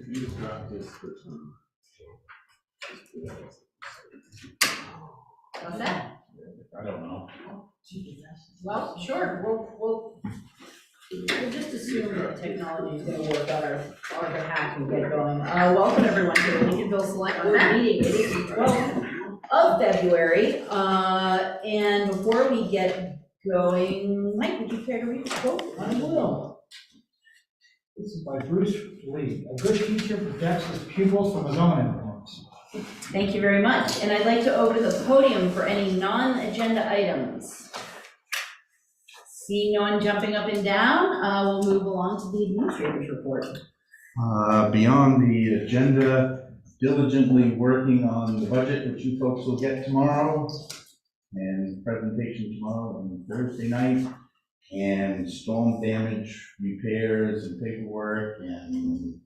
you drop this? What's that? I don't know. Well, sure, we'll just assume that technology is gonna work on our behalf and get going. Welcome everyone to the Lincolnville Select Board meeting. It is the 12th of February, and before we get going, Mike, would you care to read the quote? I will. This is by Bruce Lee. A good teacher protects his pupils from his own influence. Thank you very much, and I'd like to open the podium for any non-agenda items. Seeing no one jumping up and down, we'll move along to the administrator's report. Beyond the agenda, diligently working on the budget, which you folks will get tomorrow, and presentation tomorrow and Thursday night, and storm damage repairs and paperwork and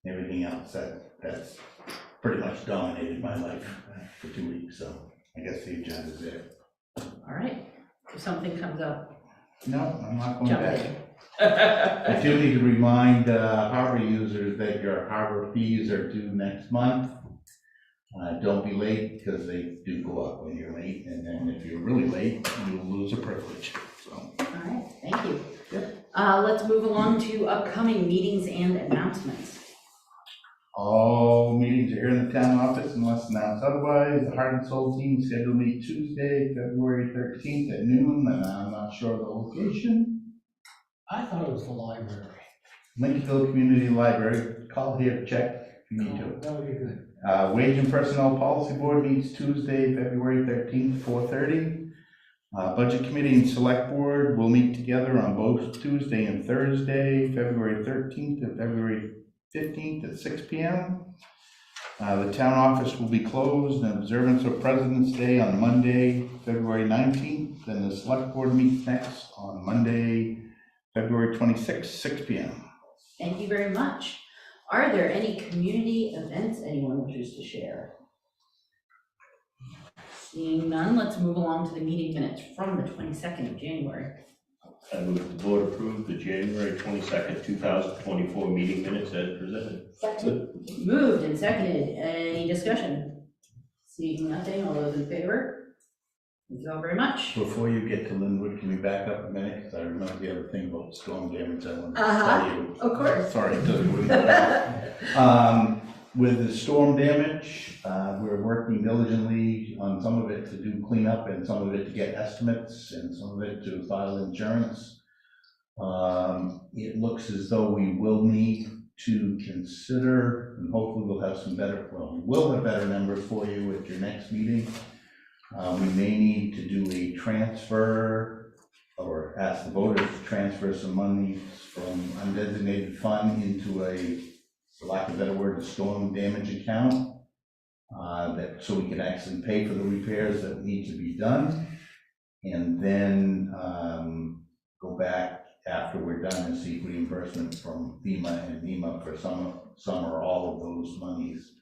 everything else that's pretty much dominated my life for 2 weeks. So I guess the agenda's there. All right, if something comes up, No, I'm not going jump back. in. I do need to remind harbor users that your harbor fees are due next month. Don't be late, because they do go up when you're late, and then if you're really late, you'll lose a privilege. So. All right, thank you. Yep. Let's move along to upcoming meetings and announcements. All meetings are here in the town office unless announced otherwise. The Heart and Soul team is scheduled to meet Tuesday, February 13th at noon, and I'm not sure of the location. I thought it was the library. Lincolnville Community Library. Call here to check if you need to. That would be good. Wage and Personnel Policy Board meets Tuesday, February 13th, 4:30. Budget Committee and Select Board will meet together on both Tuesday and Thursday, February 13th and February 15th at 6 p.m. The town office will be closed in observance of President's Day on Monday, February 19th, and the Select Board meets next on Monday, February 26th, 6 p.m. Thank you very much. Are there any community events anyone wishes to share? Seeing none, let's move along to the meeting minutes from the 22nd of January. I move the board approve the January 22nd, 2024 meeting minutes as presented. Second. Moved and seconded. Any discussion? Seeing nothing, all those in favor? Thank you all very much. Before you get to Linwood, can we back up a minute? Because I remember the other thing about storm damage I wanted to tell you. Of course. Sorry, it doesn't really matter. With the storm damage, we're working diligently on some of it to do cleanup and some of it to get estimates and some of it to file insurance. It looks as though we will need to consider, and hopefully we'll have some better, well, we will have better numbers for you at your next meeting. We may need to do a transfer or ask the voters to transfer some money from undesignated fund into a, for lack of a better word, a storm damage account, so we can actually pay for the repairs that need to be done, and then go back after we're done and seek reimbursement from FEMA and NEMA for some or all of those monies.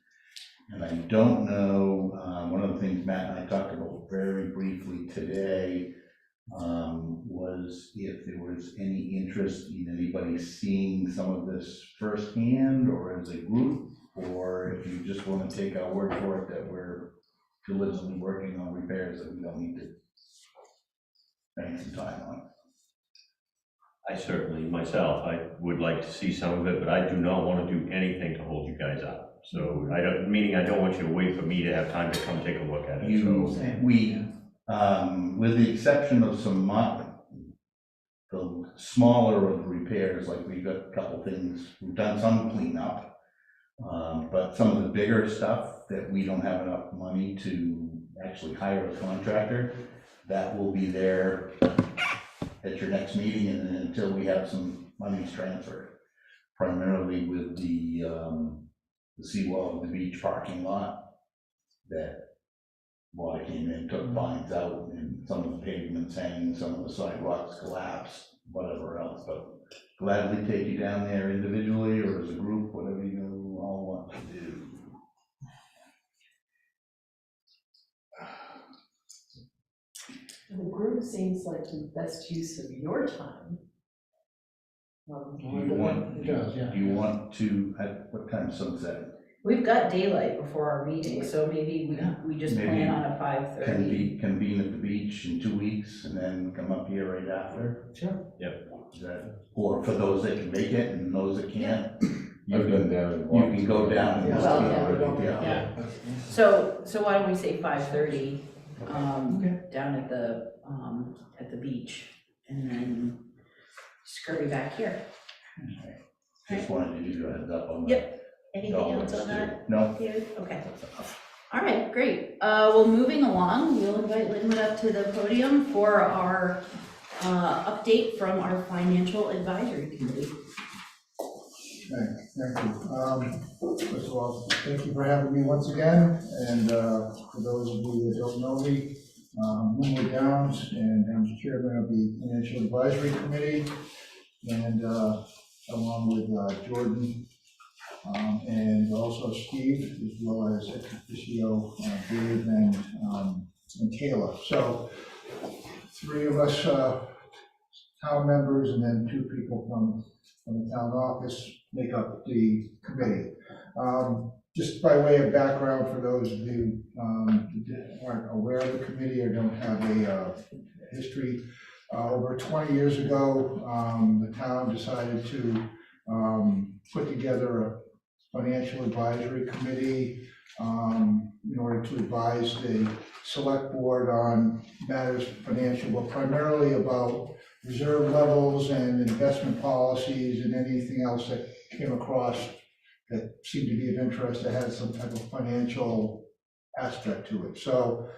And I don't know, one of the things Matt and I talked about very briefly today was if there was any interest in anybody seeing some of this firsthand or as a group, or if you just want to take our word for it that we're diligently working on repairs that we don't need to spend some time on. I certainly, myself, I would like to see some of it, but I do not want to do anything to hold you guys up. So I don't, meaning I don't want you to wait for me to have time to come take a look at it. With the exception of some the smaller of the repairs, like we've got a couple things, we've done some cleanup, but some of the bigger stuff that we don't have enough money to actually hire a contractor, that will be there at your next meeting and then until we have some monies transferred, primarily with the seawall of the beach parking lot, that water came in, took lines out, and some of the pavements hanging, some of the sidewalks collapsed, whatever else, but gladly take you down there individually or as a group, whatever you all want to do. The group seems like the best use of your time. It does, yeah. Do you want to, at what time sunset? We've got daylight before our meeting, so maybe we just Maybe plan on a 5:30. Convene at the beach in 2 weeks and then come up here right after? Sure. Is that, or for those that can make it and those that can't? You I've been can, down and you can go down and Yeah. just Well, already, yeah. So why don't we say 5:30, Okay. down at the beach, and then scurry back here. Just wanted to give you a heads up on that. Yep. Anything else on that, No. David? Okay. All right, great. Well, moving along, we'll invite Linwood up to the podium for our update from our Financial Advisory Committee. Thank you. First of all, thank you for having me once again, and for those of you that don't know me, Linwood Downs, and I'm the chairman of the Financial Advisory Committee, and along with Jordan, and also Steve, as well as ex officio Dave and Kayla. So 3 of us town members, and then 2 people from the town office make up the committee. Just by way of background, for those of you that aren't aware of the committee or don't have a history, over 20 years ago, the town decided to put together a financial advisory committee in order to advise the select board on matters financial, but primarily about reserve levels and investment policies and anything else that came across that seemed to be of interest that had some type of financial aspect to it. So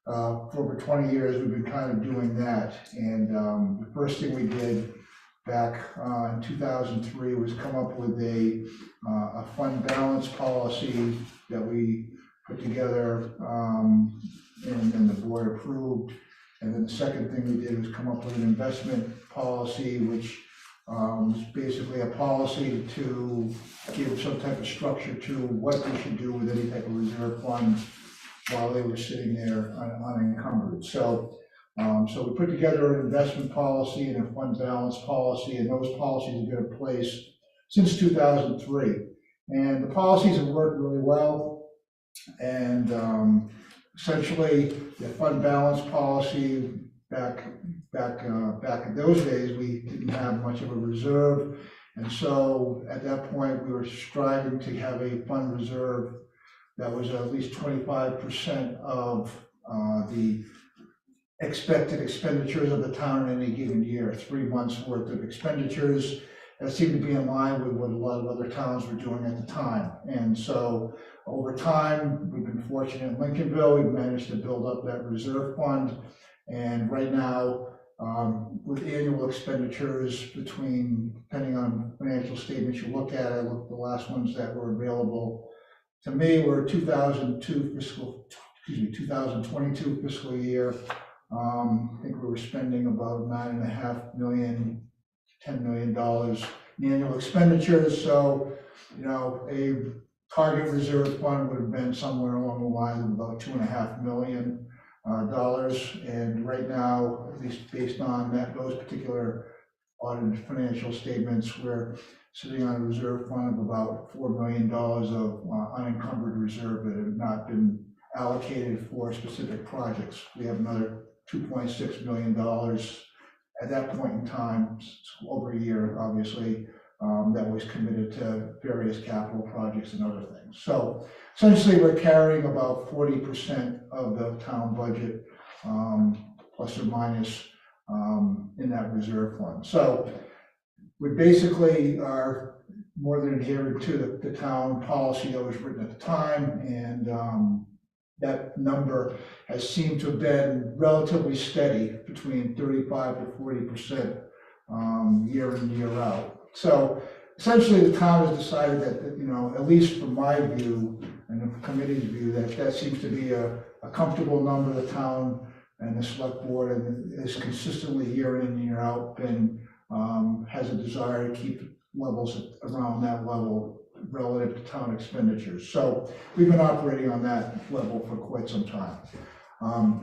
for over 20 years, we've been kind of doing that. And the first thing we did back in 2003 was come up with a fund balance policy that we put together and the board approved. And then the second thing we did was come up with an investment policy, which was basically a policy to give some type of structure to what we should do with any type of reserve funds while they were sitting there unencumbered. So we put together an investment policy and a fund balance policy, and those policies have been in place since 2003. And the policies have worked really well. And essentially, the fund balance policy back in those days, we didn't have much of a reserve. And so at that point, we were striving to have a fund reserve that was at least 25% of the expected expenditures of the town in any given year, 3 months worth of expenditures. That seemed to be in line with what a lot of other towns were doing at the time. And so over time, we've been fortunate in Lincolnville, we've managed to build up that reserve fund. And right now, with annual expenditures depending on financial statements you look at, the last ones that were available to me were 2022 fiscal year. I think we were spending about $9.5 million, $10 million in annual expenditures. So, a target reserve fund would have been somewhere along the lines of about $2.5 million. And right now, at least based on those particular audited financial statements, we're sitting on a reserve fund of about $4 million of unencumbered reserve that have not been allocated for specific projects. We have another $2.6 million at that point in time, over a year, obviously, that was committed to various capital projects and other things. So essentially, we're carrying about 40% of the town budget, plus or minus, in that reserve fund. So we basically are more than adherent to the town policy that was written at the time, and that number has seemed to have been relatively steady between 35 to 40% year in, year out. So essentially, the town has decided that, at least from my view and the committee's view, that seems to be a comfortable number. The town and the select board and is consistently year in and year out and has a desire to keep levels around that level relative to town expenditures. So we've been operating on that level for quite some time.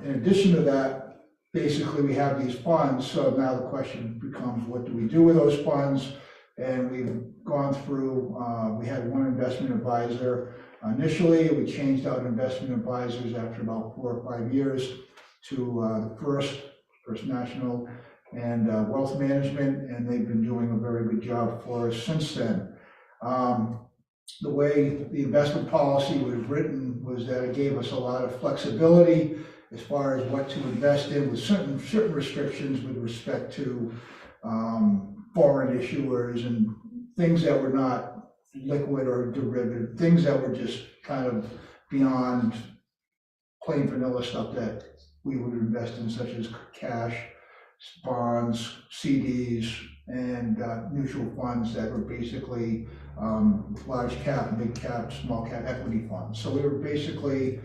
In addition to that, basically we have these funds. So now the question becomes, what do we do with those funds? And we've gone through, we had one investment advisor initially. We changed out investment advisors after about 4 or 5 years to the First National and Wealth Management, and they've been doing a very good job for us since then. The way the investment policy was written was that it gave us a lot of flexibility as far as what to invest in, with certain restrictions with respect to foreign issuers and things that were not liquid or derivative, things that were just kind of beyond plain vanilla stuff that we would invest in, such as cash, bonds, CDs, and mutual funds that were basically large cap, big cap, small cap equity funds. So we were basically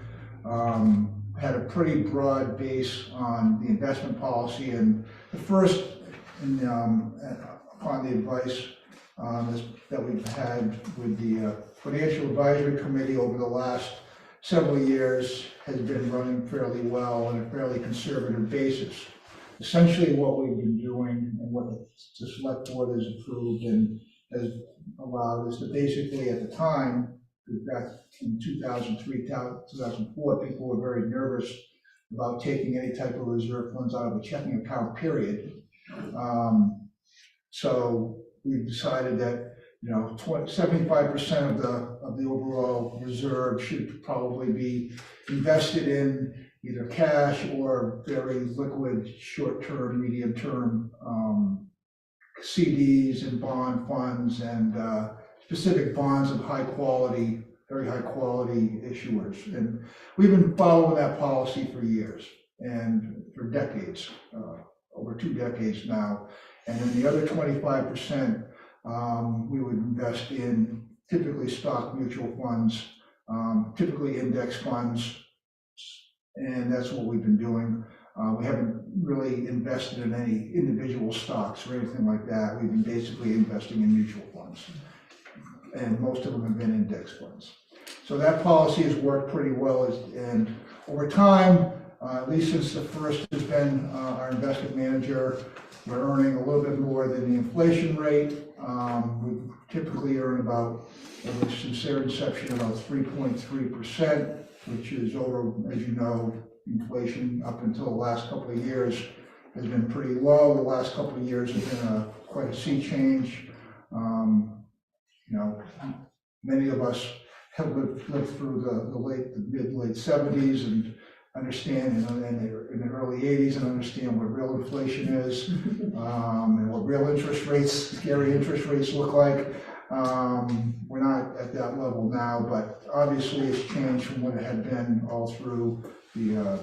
had a pretty broad base on the investment policy, and the first, upon the advice that we've had with the Financial Advisory Committee over the last several years, has been running fairly well on a fairly conservative basis. Essentially what we've been doing and what the select board has approved and has allowed is to basically, at the time, back in 2003, 2004, people were very nervous about taking any type of reserve funds out of a checking account, period. So we've decided that, 75% of the overall reserve should probably be invested in either cash or very liquid, short-term, medium-term CDs and bond funds and specific bonds of high quality, very high quality issuers. And we've been following that policy for years and for decades, over 2 decades now. And then the other 25%, we would invest in typically stock mutual funds, typically index funds, and that's what we've been doing. We haven't really invested in any individual stocks or anything like that. We've been basically investing in mutual funds, and most of them have been index funds. So that policy has worked pretty well, and over time, at least since the first has been our investment manager, we're earning a little bit more than the inflation rate. We typically earn about, since their inception, about 3.3%, which is over, as you know, inflation up until the last couple of years has been pretty low. The last couple of years have been quite a sea change. Many of us have lived through the mid-late 70s and understand, in the early 80s, and understand what real inflation is, and what real interest rates, scary interest rates look like. We're not at that level now, but obviously it's changed from what it had been all through the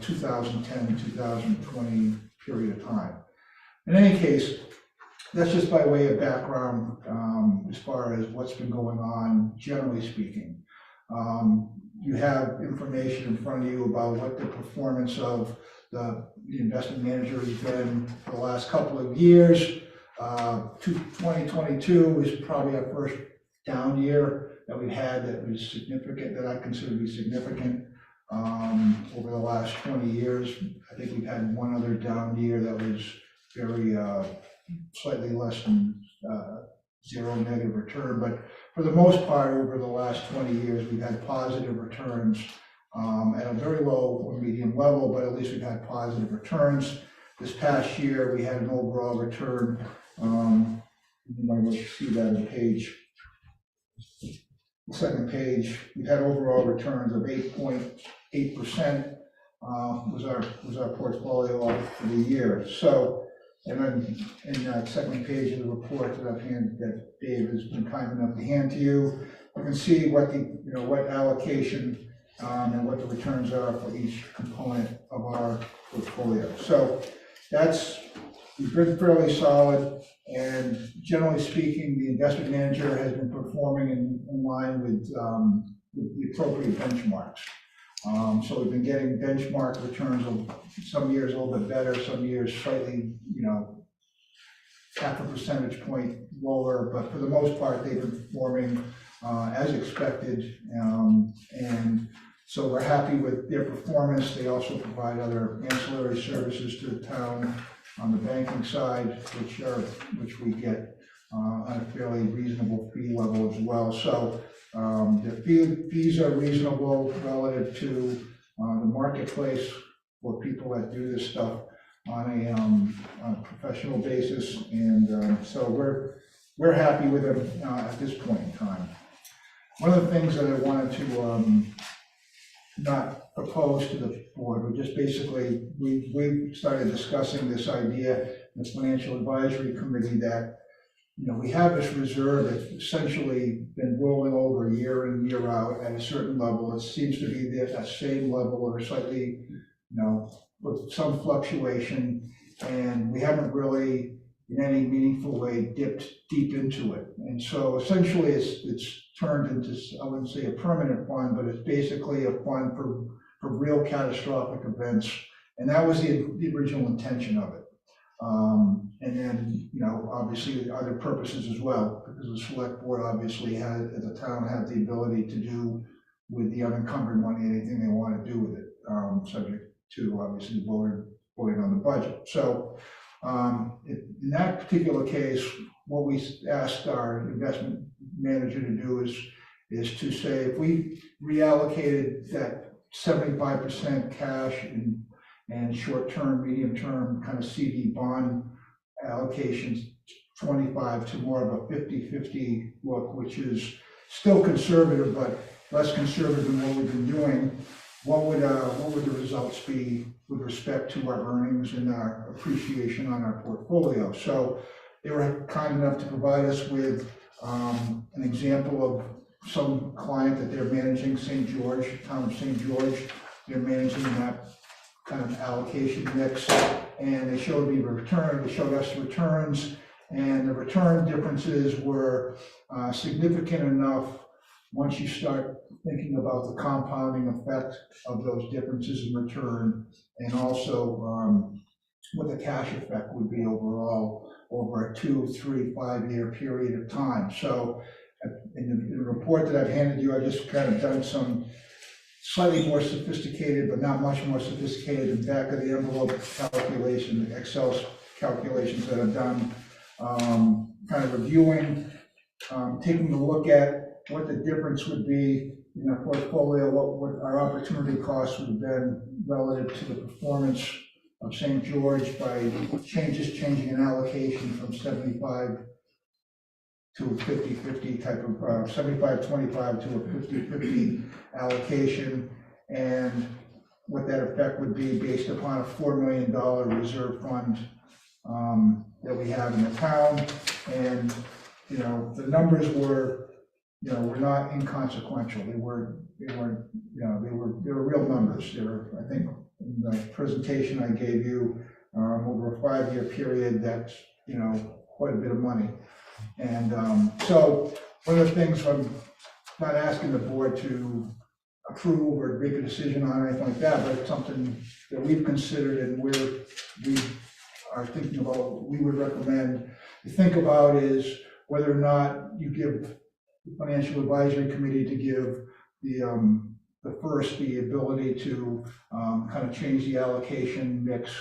2010 and 2020 period of time. In any case, that's just by way of background as far as what's been going on, generally speaking. You have information in front of you about what the performance of the investment manager has been for the last couple of years. 2022 is probably our first down year that we've had that was significant, that I consider to be significant over the last 20 years. I think we've had one other down year that was very slightly less than zero negative return, but for the most part, over the last 20 years, we've had positive returns at a very low or medium level, but at least we've had positive returns. This past year, we had an overall return, you might see that on page, the second page, we've had overall returns of 8.8% was our portfolio for the year. So, and then in that second page of the report that Dave has been kind enough to hand to you, you can see what what allocation and what the returns are for each component of our portfolio. So we've been fairly solid, and generally speaking, the investment manager has been performing in line with the appropriate benchmarks. So we've been getting benchmark returns of some years a little bit better, some years slightly, half a percentage point lower, but for the most part, they've been performing as expected. And so we're happy with their performance. They also provide other ancillary services to the town on the banking side, which we get on a fairly reasonable fee level as well. So the fees are reasonable relative to the marketplace for people that do this stuff on a professional basis. And so we're happy with them at this point in time. One of the things that I wanted to not propose to the board, but just basically, we started discussing this idea in the Financial Advisory Committee that, you know, we have this reserve that's essentially been rolling over year in, year out at a certain level. It seems to be at that same level or slightly, you know, with some fluctuation, and we haven't really in any meaningful way dipped deep into it. And so essentially it's turned into, I wouldn't say a permanent fund, but it's basically a fund for real catastrophic events. And that was the original intention of it. And then, you know, obviously other purposes as well, because the select board obviously had, as a town, had the ability to do with the unencumbered money anything they want to do with it, subject to obviously voting on the budget. So in that particular case, what we asked our investment manager to do is to say, if we reallocated that 75% cash and short-term, medium-term kind of CD bond allocations, 25 to more of a 50-50 look, which is still conservative, but less conservative than what we've been doing, what would the results be with respect to our earnings and our appreciation on our portfolio? So they were kind enough to provide us with an example of some client that they're managing, St. George, town of St. George. They're managing that kind of allocation mix, and they showed me the return, they showed us returns, and the return differences were significant enough once you start thinking about the compounding effect of those differences in return, and also what the cash effect would be overall over a 2, 3, 5 year period of time. So in the report that I've handed you, I just kind of done some slightly more sophisticated, but not much more sophisticated than back of the envelope calculation, Excel calculations that I've done, kind of reviewing, taking a look at what the difference would be in our portfolio, what our opportunity costs would have been relative to the performance of St. George by changing an allocation from 75 to a 50-50 type of, 75-25 to a 50-50 allocation, and what that effect would be based upon a $4 million reserve fund that we have in the town. And, you know, the numbers were, you know, were not inconsequential. They were real numbers. They were, I think, in the presentation I gave you, over a 5-year period, that's, you know, quite a bit of money. And so one of the things, I'm not asking the board to approve or make a decision on or anything like that, but it's something that we've considered and we are thinking about, we would recommend to think about is whether or not you give the Financial Advisory Committee to give the first the ability to kind of change the allocation mix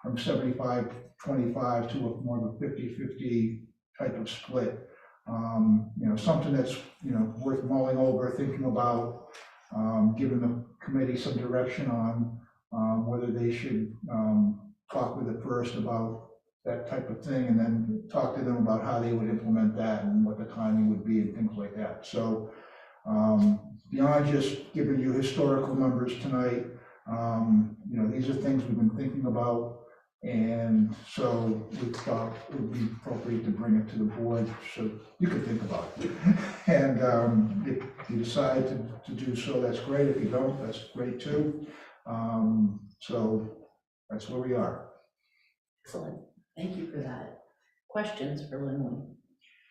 from 75-25 to a more of a 50-50 type of split. You know, something that's, you know, worth mulling over, thinking about, giving the committee some direction on whether they should talk with it first about that type of thing, and then talk to them about how they would implement that and what the timing would be and things like that. So beyond just giving you historical numbers tonight, you know, these are things we've been thinking about. And so we thought it would be appropriate to bring it to the board so you could think about it. And if you decide to do so, that's great. If you don't, that's great too. So that's where we are. Excellent, thank you for that. Questions for Linwood?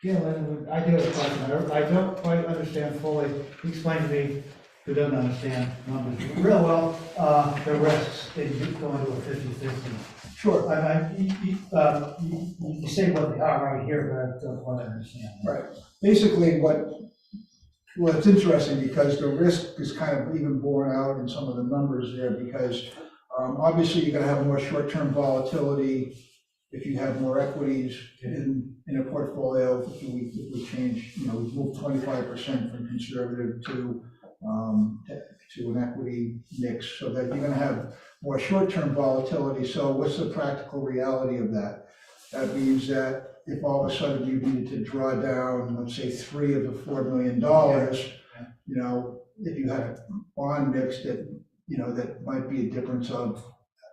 Yeah, Lynn, I do have a question. I don't quite understand fully. Explain to me, who doesn't understand numbers real well, the risks in going to a 50-50. Sure. You say what they are right here, but I don't quite understand. Right. Basically, well, it's interesting because the risk is kind of even borne out in some of the numbers there, because obviously you're going to have more short-term volatility if you have more equities in in a portfolio, if we change, we move 25% from conservative to an equity mix, so that you're gonna have more short-term volatility. So what's the practical reality of that? That means that if all of a sudden you needed to draw down, let's say, $3 of the $4 million, if you had a bond mix that, that might be a difference of,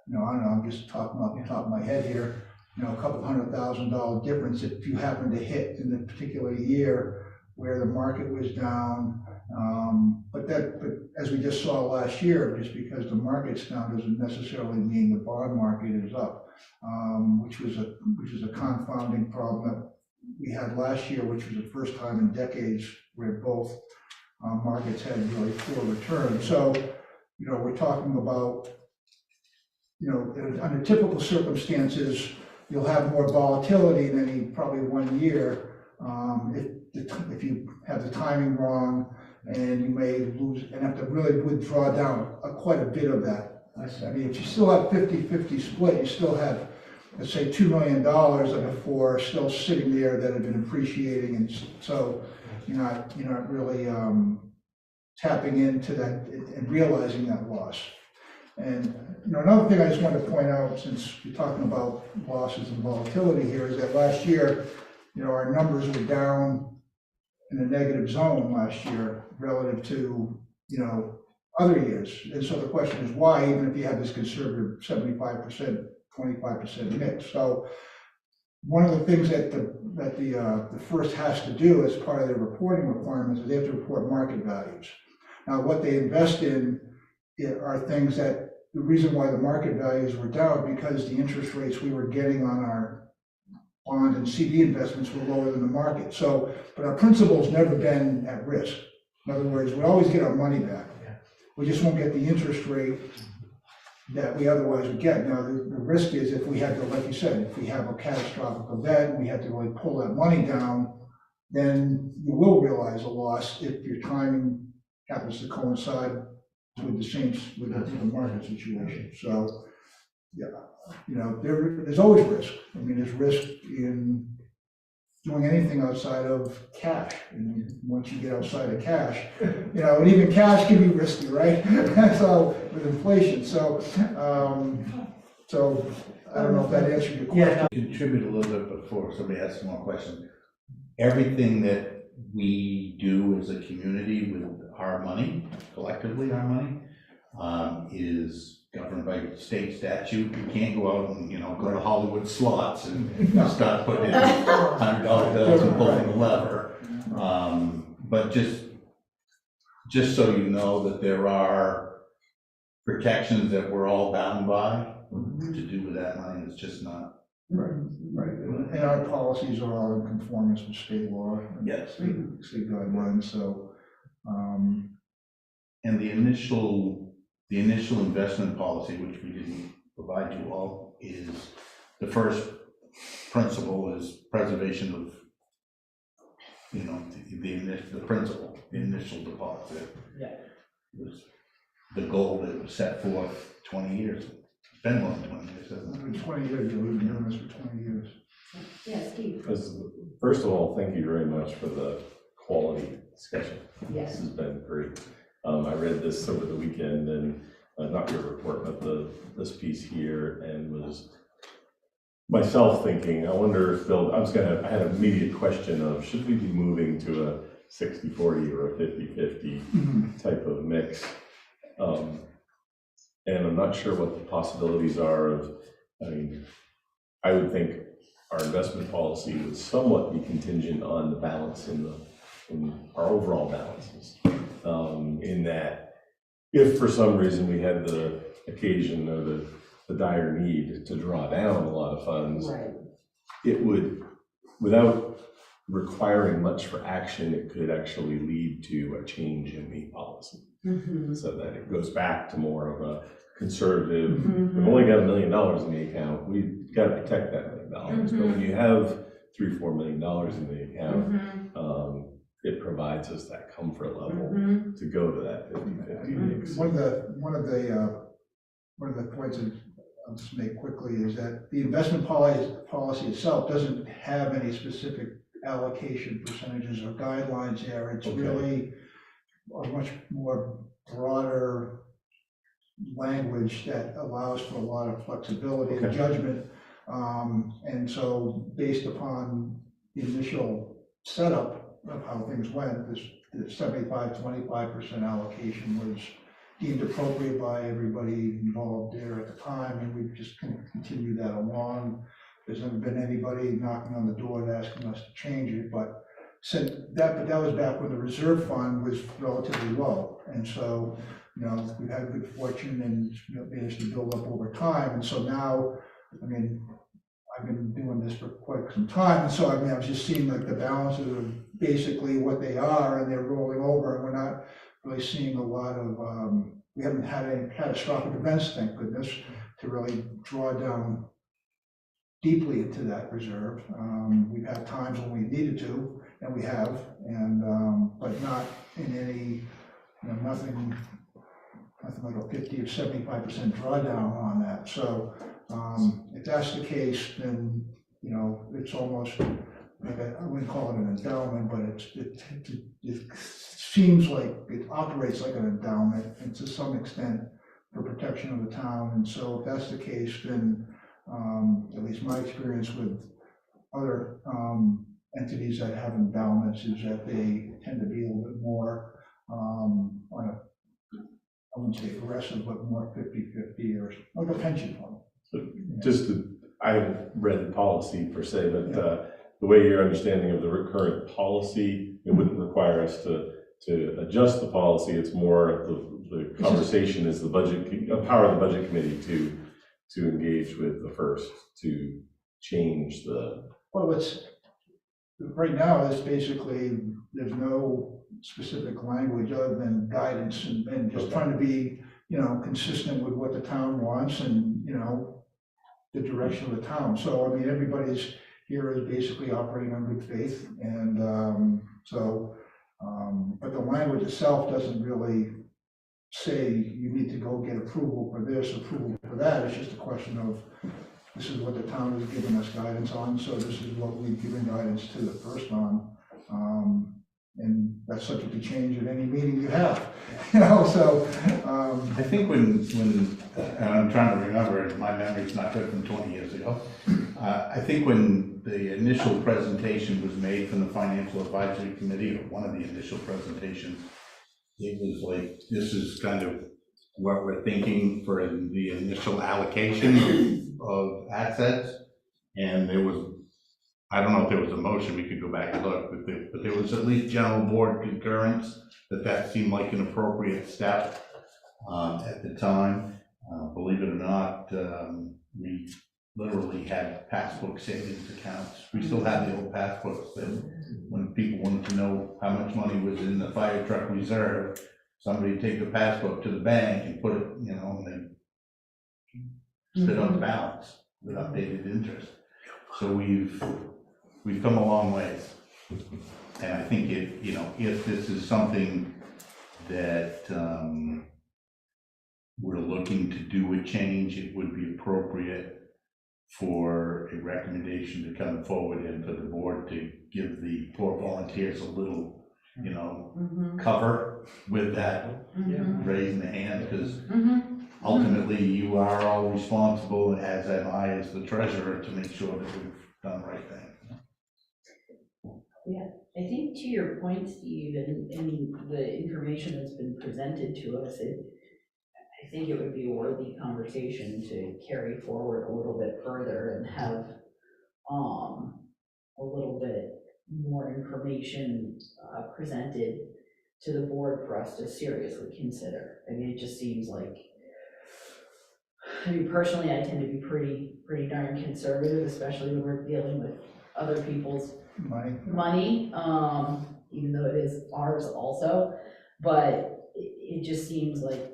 I don't know, I'm just talking off the top of my head here, a couple $100,000 difference if you happen to hit in a particular year where the market was down. But as we just saw last year, just because the market's down doesn't necessarily mean the bond market is up, which is a confounding problem that we had last year, which was the first time in decades where both markets had really poor returns. So, we're talking about, under typical circumstances, you'll have more volatility in any probably 1 year if you have the timing wrong, and you may lose and have to really withdraw down quite a bit of that. I mean, if you still have 50-50 split, you still have, let's say, $2 million of the four still sitting there that have been appreciating, and so you're not really tapping into that and realizing that loss. And another thing I just wanted to point out, since we're talking about losses and volatility here, is that last year, our numbers were down in a negative zone last year relative to, other years. And so the question is why, even if you have this conservative 75%, 25% mix. So one of the things that the first has to do as part of their reporting requirements is they have to report market values. Now, what they invest in are things that the reason why the market values were down because the interest rates we were getting on our bond and CD investments were lower than the market. So, but our principal's never been at risk. In other words, we always get our money back. We just won't get the interest rate that we otherwise would get. Now, the risk is if we had to, like you said, if we have a catastrophic event, we have to really pull that money down, then you will realize a loss if your timing happens to coincide with the change with the market situation. So, yeah, there's always risk. I mean, there's risk in doing anything outside of cash. And once you get outside of cash, and even cash can be risky, right? So with inflation. So, I don't know if that answered your question. Contribute a little bit before somebody asks more questions. Everything that we do as a community with our money, collectively our money, is governed by state statute. You can't go out and, go to Hollywood slots and start putting in $100 bills and pulling the lever. But just so you know that there are protections that we're all bound by to do with that money. It's just not. Right. And our policies are all in conformance with state law. And Yes. State guidelines, so. And the initial investment policy, which we didn't provide you all, is the first principle is preservation of, the principal, the initial deposit. Yeah. Was the goal that was set forth 20 years. It's been more than 20 years, hasn't it? 20 years, we've been doing this for 20 years. Yeah, Steve. First of all, thank you very much for the quality discussion. Yes. This has been great. I read this over the weekend and not your report, but this piece here, and was myself thinking, I wonder if I had an immediate question of, should we be moving to a 60-40 or a 50-50 type of mix? And I'm not sure what the possibilities are of, I would think our investment policy would somewhat be contingent on the balance in our overall balances. In that, if for some reason we had the occasion or the dire need to draw down a lot of funds, Right. it would, without requiring much for action, it could actually lead to a change in the policy. So that it goes back to more of a conservative, we've only got $1 million in the account, we've got to protect that $1 million. But when you have $3-4 million in the account, it provides us that comfort level to go to that 50-50 mix. One of the points that I'll just make quickly, is that the investment policy itself doesn't have any specific allocation percentages or guidelines there. It's Okay. really a much more broader language that allows for a lot of flexibility and Okay. judgment. And so based upon the initial setup of how things went, this 75-25% allocation was deemed appropriate by everybody involved there at the time, and we've just continued that along. There's never been anybody knocking on the door asking us to change it, but that was back when the reserve fund was relatively low. And so, we've had good fortune and managed to build up over time. And so now, I mean, I've been doing this for quite some time, and so I was just seeing like the balances of basically what they are, and they're rolling over, and we're not really seeing a lot of, we haven't had any catastrophic events, thank goodness, to really draw down deeply into that reserve. We've had times when we needed to, and we have, and but not in any, nothing like a 50 or 75% drawdown on that. So if that's the case, then it's almost like I wouldn't call it an endowment, but it seems like it operates like an endowment, and to some extent for protection of the town. And so if that's the case, then at least my experience with other entities that have endowments is that they tend to be a little bit more on a, I wouldn't say aggressive, but more 50-50, or like a pension fund. I haven't read the policy per se, but the way your understanding of the current policy, it wouldn't require us to adjust the policy. It's more the conversation is the budget, empower the budget committee to engage with the first to change the. Well, right now, it's basically, there's no specific language other than guidance and just trying to be, consistent with what the town wants and, the direction of the town. So, I mean, everybody's here is basically operating on good faith. And but the language itself doesn't really say you need to go get approval for this, approval for that. It's just a question of, this is what the town has given us guidance on, so this is what we've given guidance to the first on. And that's subject to change at any meeting you have, so. I think when, and I'm trying to remember, and my memory's not good from 20 years ago. I think when the initial presentation was made from the Financial Advisory Committee, or one of the initial presentations, it was like, this is kind of what we're thinking for the initial allocation of assets. And there was, I don't know if there was a motion, we could go back and look, but there was at least general board concurrence that seemed like an appropriate step at the time. Believe it or not, we literally had passbook savings accounts. We still had the old passbooks that when people wanted to know how much money was in the fire truck reserve, somebody'd take the passbook to the bank and put it, and they spit out the balance with updated interest. So we've come a long ways. And I think if this is something that we're looking to do a change, it would be appropriate for a recommendation to come forward and for the board to give the poor volunteers a little, cover with that, raising the hand, because ultimately you are all responsible, as am I as the treasurer, to make sure that we've done the right thing. Yeah, I think to your point, Steve, and the information that's been presented to us, I think it would be a worthy conversation to carry forward a little bit further and have a little bit more information presented to the board for us to seriously consider. I mean, it just seems like, personally, I tend to be pretty darn conservative, especially when we're dealing with other people's money, even though it is ours also. But it just seems like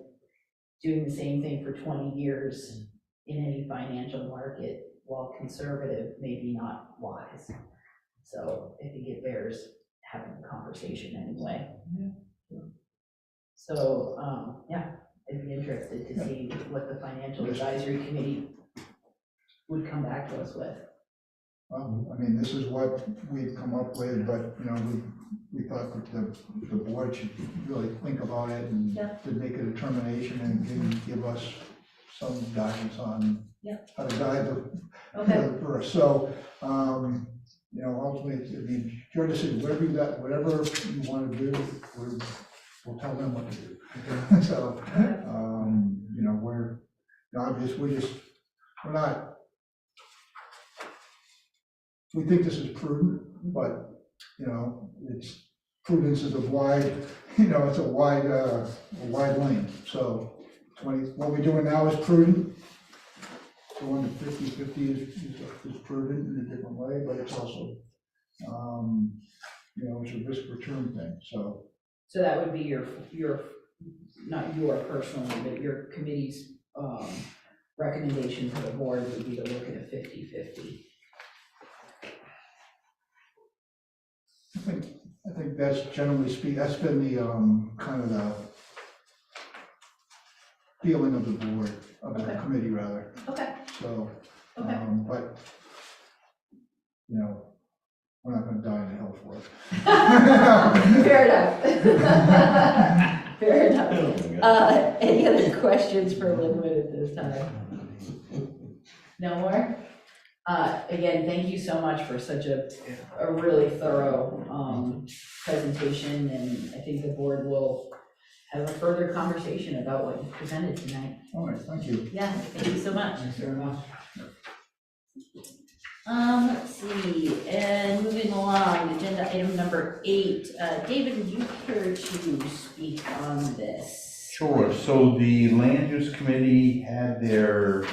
doing the same thing for 20 years in any financial market, while conservative, maybe not wise. So I think it bears having a conversation anyway. So, I'd be interested to see what the Financial Advisory Committee would come back to us with. I mean, this is what we've come up with, but, you know, we thought that the board should really think about it and Yeah. to make a determination and give us some guidance on Yeah. how to guide Okay, the first. So, you know, ultimately, I mean, your decision, whatever you want to do, we'll tell them what to do. So, you know, we're not, we think this is prudent, but, you know, prudence is a wide, you know, it's a wide lane. So what we're doing now is prudent. Going to 50/50 is prudent in a different way, but it's also, you know, it's a risk return thing, so. so that would be your, not your personally, but your committee's, recommendation to the board would be to look at a 50/50. I think that's generally speaking, that's been the, kind of the feeling of the board, of the Okay. committee rather, Okay, so, okay. but, you know, we're not gonna die in hell for it. Fair enough. Fair enough. Oh, my God. Any other questions for Linwood at this time? No more? Again, thank you so much for such a really thorough, presentation, and I think the board will have a further conversation about what you presented tonight. All right, thank you. Yeah, thank you so much. Thanks very much. Let's see, and moving along, agenda item number 8. David, would you care to speak on this? Sure, so the land use committee had their,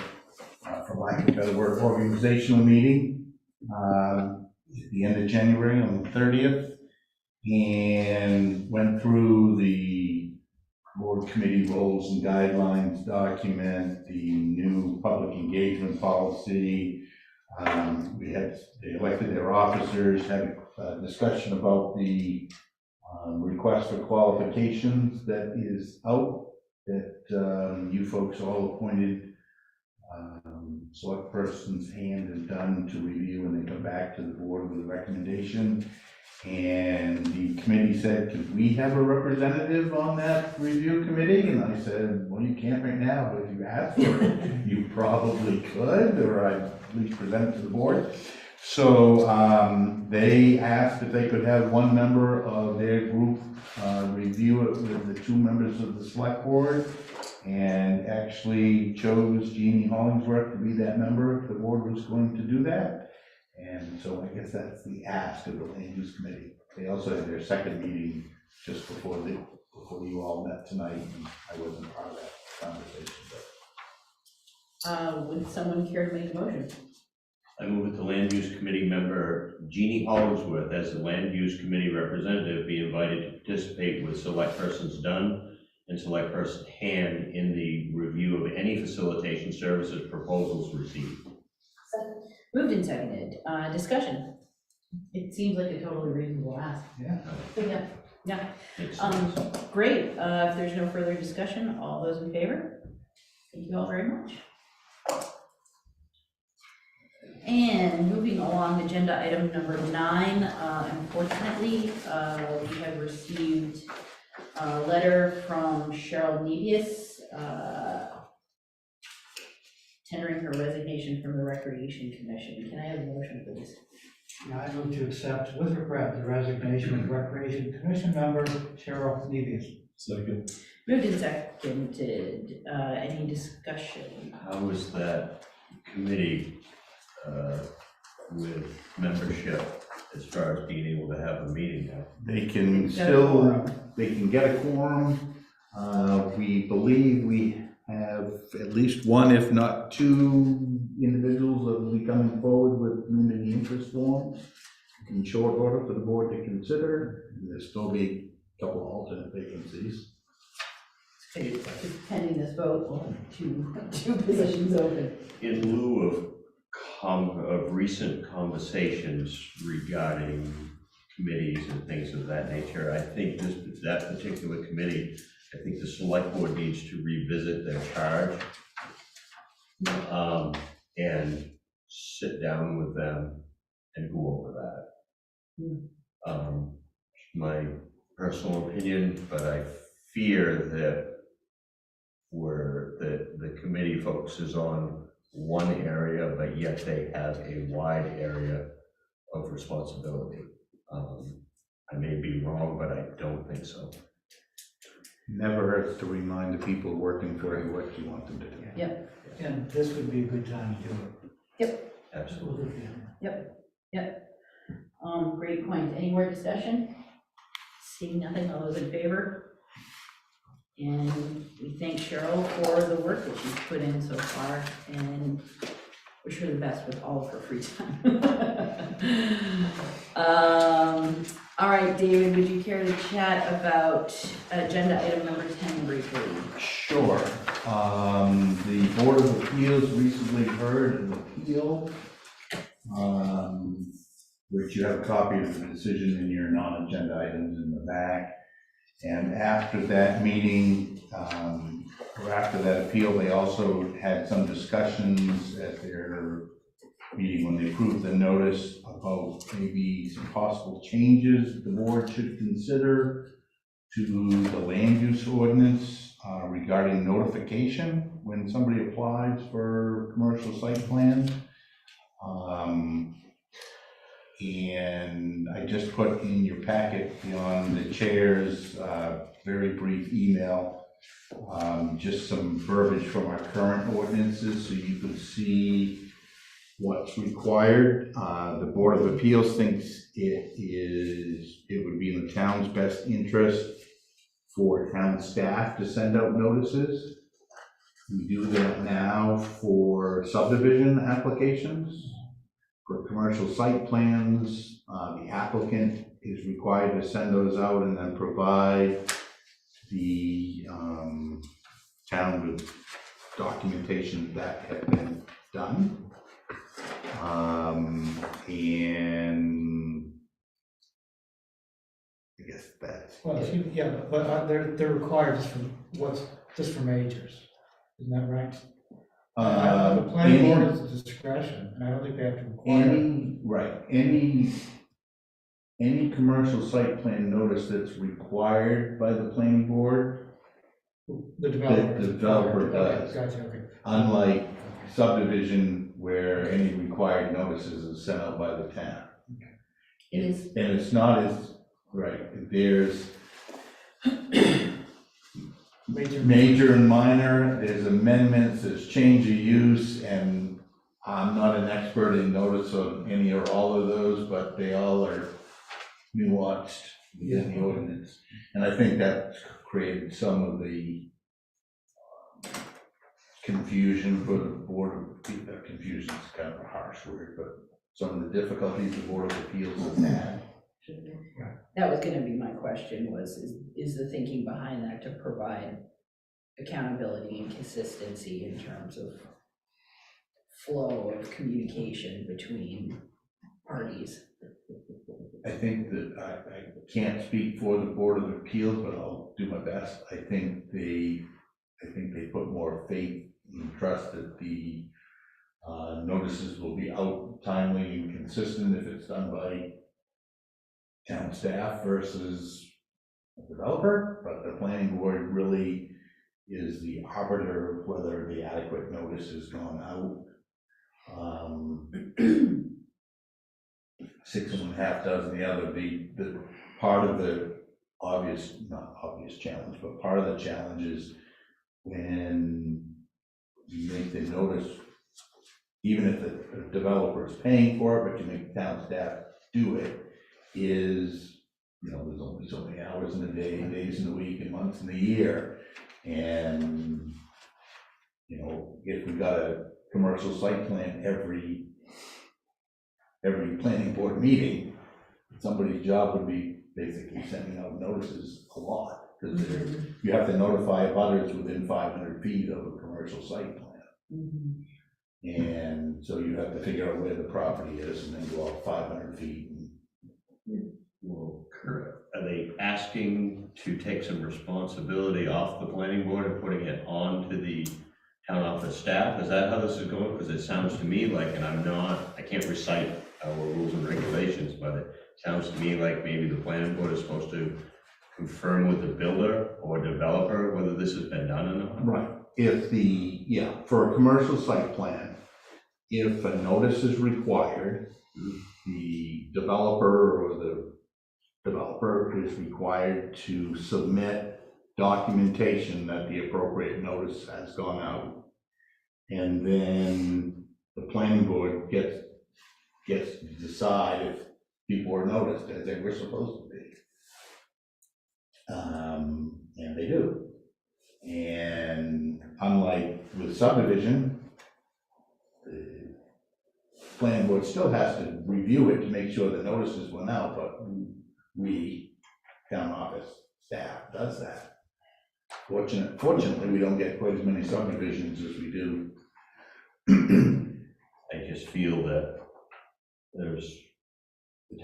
for lack of a better word, organizational meeting at the end of January on the 30th, and went through the board committee roles and guidelines document, the new public engagement policy. They elected their officers, had a discussion about the request for qualifications that is out, that you folks all appointed select persons hand and done to review, and they come back to the board with a recommendation. And the committee said, could we have a representative on that review committee? And I said, well, you can't right now, but if you asked for it, you probably could, or I'd at least present it to the board. So they asked if they could have one member of their group review it with the 2 members of the select board, and actually chose Jeannie Hollingsworth to be that member if the board was going to do that. And so I guess that's the ask of the land use committee. They also had their second meeting just before you all met tonight, and I wasn't part of that conversation. Would someone care to make a motion? I move that the land use committee member Jeannie Hollingsworth as the land use committee representative be invited to participate with select persons Dunn and select person Hand in the review of any facilitation services proposals received. Moved and seconded. Discussion. It seems like a totally reasonable ask. Yeah. Yeah, Makes sense. great. If there's no further discussion, all those in favor? Thank you all very much. And moving along, agenda item number 9, unfortunately, we have received a letter from Cheryl Nevius, tendering her resignation from the Recreation Commission. Can I have a motion, please? Now, I move to accept with regret the resignation of Recreation Commission member Cheryl Nevius. Second. Moved and seconded. Any discussion? How was that committee with membership as far as being able to have a meeting now? They can still, they can get a quorum. We believe we have at least 1, if not 2 individuals that will be coming forward with community interest forms in short order for the board to consider. There'll still be a couple of alternate vacancies. Pending this vote, we'll have two positions open. In lieu of recent conversations regarding committees and things of that nature, I think that particular committee, I think the select board needs to revisit their charge. And sit down with them and go over that. My personal opinion, but I fear that the committee focuses on one area, but yet they have a wide area of responsibility. I may be wrong, but I don't think so. Never hurts to remind the people working for you what you want them to do. And this would be a good time to do it. Absolutely. Great point. Any more discussion? Seeing nothing, all those in favor? And we thank Cheryl for the work that she's put in so far, and wish her the best with all of her free time. All right, David, would you care to chat about agenda item number 10 briefly? Sure. The Board of Appeals recently heard an appeal, which you have a copy of the decision in your non-agenda items in the back. And after that meeting, or after that appeal, they also had some discussions at their meeting when they approved the notice about maybe some possible changes the board should consider to the land use ordinance regarding notification when somebody applies for commercial site plan. And I just put in your packet beyond the chair's very brief email, just some verbiage from our current ordinances so you can see what's required. The Board of Appeals thinks it would be in the town's best interest for town staff to send out notices. We do that now for subdivision applications. For commercial site plans, the applicant is required to send those out and then provide the town with documentation that had been done. And I guess that's. Well, but they're required just for majors, isn't that right? The planning board has a discretion, and I don't think they have to require. Any commercial site plan notice that's required by the planning board, The developer. the developer does. Gotcha, okay. Unlike subdivision where any required notices is sent out by the town. It is. And it's not as, right, there's major and minor, there's amendments, there's change of use, and I'm not an expert in notice of any or all of those, but they all are nuanced in the ordinance. And I think that created some of the confusion for the board of, confusion is kind of a harsh word, but some of the difficulties the Board of Appeals has had. That was gonna be my question, is the thinking behind that to provide accountability and consistency in terms of flow of communication between parties? I think that I can't speak for the Board of Appeals, but I'll do my best. I think they put more faith and trust that the notices will be out timely and consistent if it's done by town staff versus a developer, but the planning board really is the arbiter of whether the adequate notice has gone out. 6 1/2 dozen the other. The part of the not obvious challenge, but part of the challenge is when you make the notice, even if the developer is paying for it, but you make the town staff do it, is, there's only so many hours in a day, days in a week, and months in a year. And, if we got a commercial site plan every planning board meeting, somebody's job would be basically sending out notices a lot, because you have to notify abutters within 500 feet of a commercial site plan. And so you have to figure out where the property is and then go out 500 feet. Well, are they asking to take some responsibility off the planning board and putting it onto the town office staff? Is that how this is going? Because it sounds to me like, and I can't recite our rules and regulations, but it sounds to me like maybe the planning board is supposed to confirm with the builder or developer whether this has been done or not. Right. If for a commercial site plan, if a notice is required, the developer or the developer is required to submit documentation that the appropriate notice has gone out. And then the planning board gets to decide if people are noticed as they were supposed to be. And they do. And unlike with subdivision, the planning board still has to review it to make sure the notices went out, but we, town office staff, does that. Fortunately, we don't get quite as many subdivisions as we do. I just feel that there's a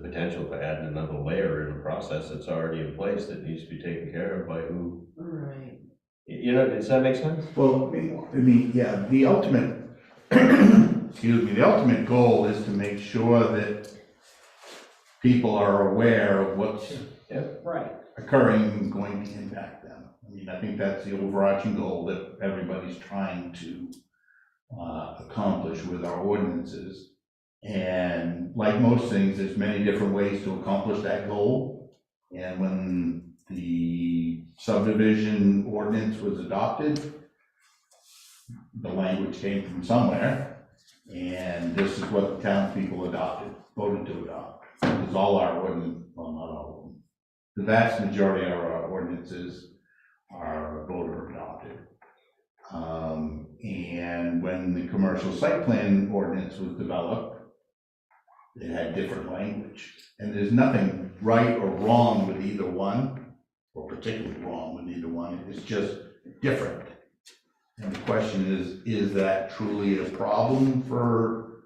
potential for adding another layer in a process that's already in place that needs to be taken care of by who. Right. You know, does that make sense? Well, I mean, yeah, the ultimate, the ultimate goal is to make sure that people are aware of what's Right. occurring and going to impact them. I mean, I think that's the overarching goal that everybody's trying to accomplish with our ordinances. And like most things, there's many different ways to accomplish that goal. And when the subdivision ordinance was adopted, the language came from somewhere, and this is what the townspeople voted to adopt. Because all our ordinance, well, not all of them, the vast majority of our ordinances are voter adopted. And when the commercial site plan ordinance was developed, it had different language. And there's nothing right or wrong with either one, or particularly wrong with either one. It's just different. And the question is that truly a problem for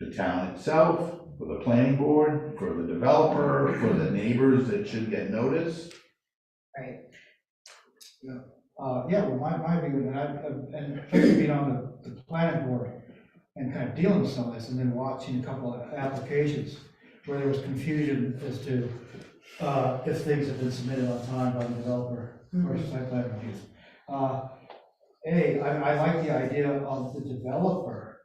the town itself, for the planning board, for the developer, for the neighbors that should get notice? Right. Well, my view, and especially being on the planning board and kind of dealing with some of this, and then watching a couple of applications where there was confusion as to if things have been submitted on time by the developer versus site plan reviews. I like the idea of the developer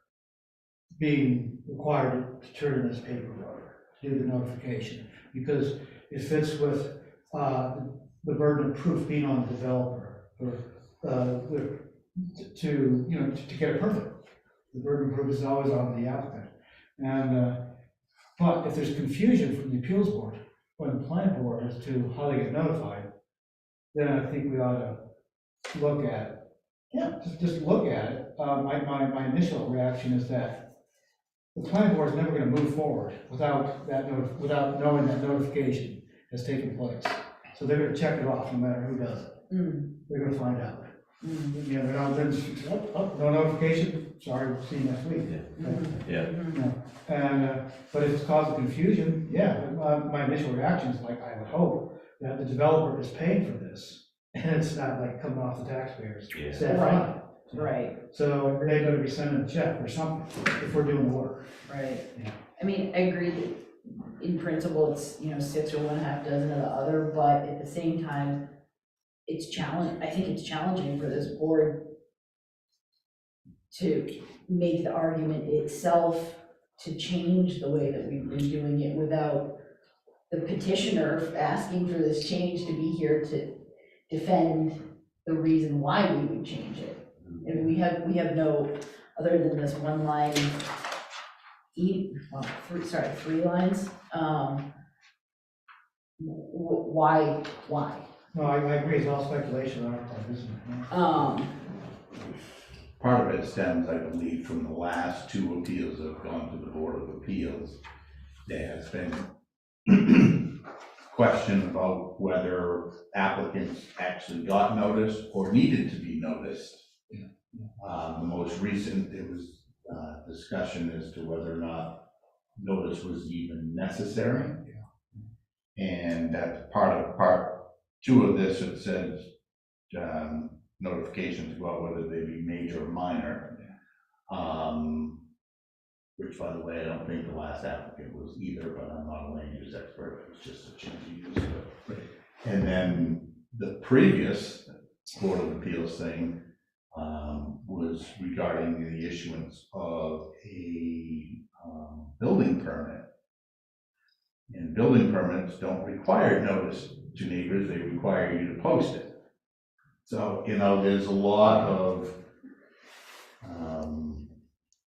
being required to turn in this paperwork, to do the notification, because it fits with the burden of proof being on the developer to get a permit. The burden of proof is always on the applicant. And but if there's confusion from the appeals board or the planning board as to how they get notified, then I think we ought to look at it. Yeah, just look at it. My initial reaction is that the planning board is never going to move forward without without knowing that notification has taken place. So they're going to check it off no matter who does it. They're going to find out. You know, no notification. Sorry, we'll see you next week. And but if it's causing confusion, my initial reaction is like, I would hope that the developer is paying for this, and it's not like coming off the taxpayers. Right. So they're going to be sending a check or something if we're doing the work. Right. Yeah. I mean, I agree that in principle, it's, 6 or 1/2 dozen of the other, but at the same time, I think it's challenging for this board to make the argument itself to change the way that we've been doing it without the petitioner asking for this change to be here to defend the reason why we would change it. And we have no, other than this one line, 3 lines. Why? No, I agree, it's all speculation on our part, isn't it? Part of it stems, I believe, from the last 2 appeals that have gone to the Board of Appeals. There has been question about whether applicants actually got noticed or needed to be noticed. The most recent, there was discussion as to whether or not notice was even necessary. And that's part 2 of this, it says notifications go out, whether they be major or minor. Which, by the way, I don't think the last applicant was either, but I'm not a land use expert, it was just a change of use. But- And then the previous Board of Appeals thing was regarding the issuance of a building permit. And building permits don't require notice to neighbors, they require you to post it. So, there's a lot of,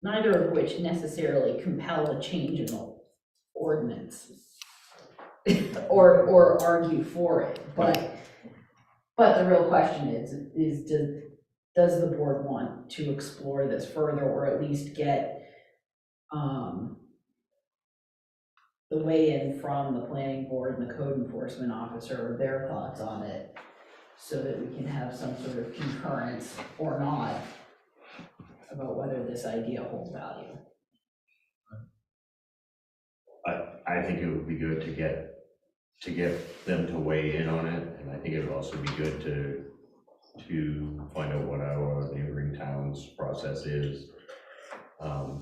Neither of which necessarily compel a change in the ordinance or argue for it, but the real question is does the board want to explore this further, or at least get the weigh-in from the planning board and the code enforcement officer, their thoughts on it, so that we can have some sort of concurrence or not about whether this idea holds value. I think it would be good to get them to weigh in on it, and I think it would also be good to find out what our neighboring towns' process is. I'm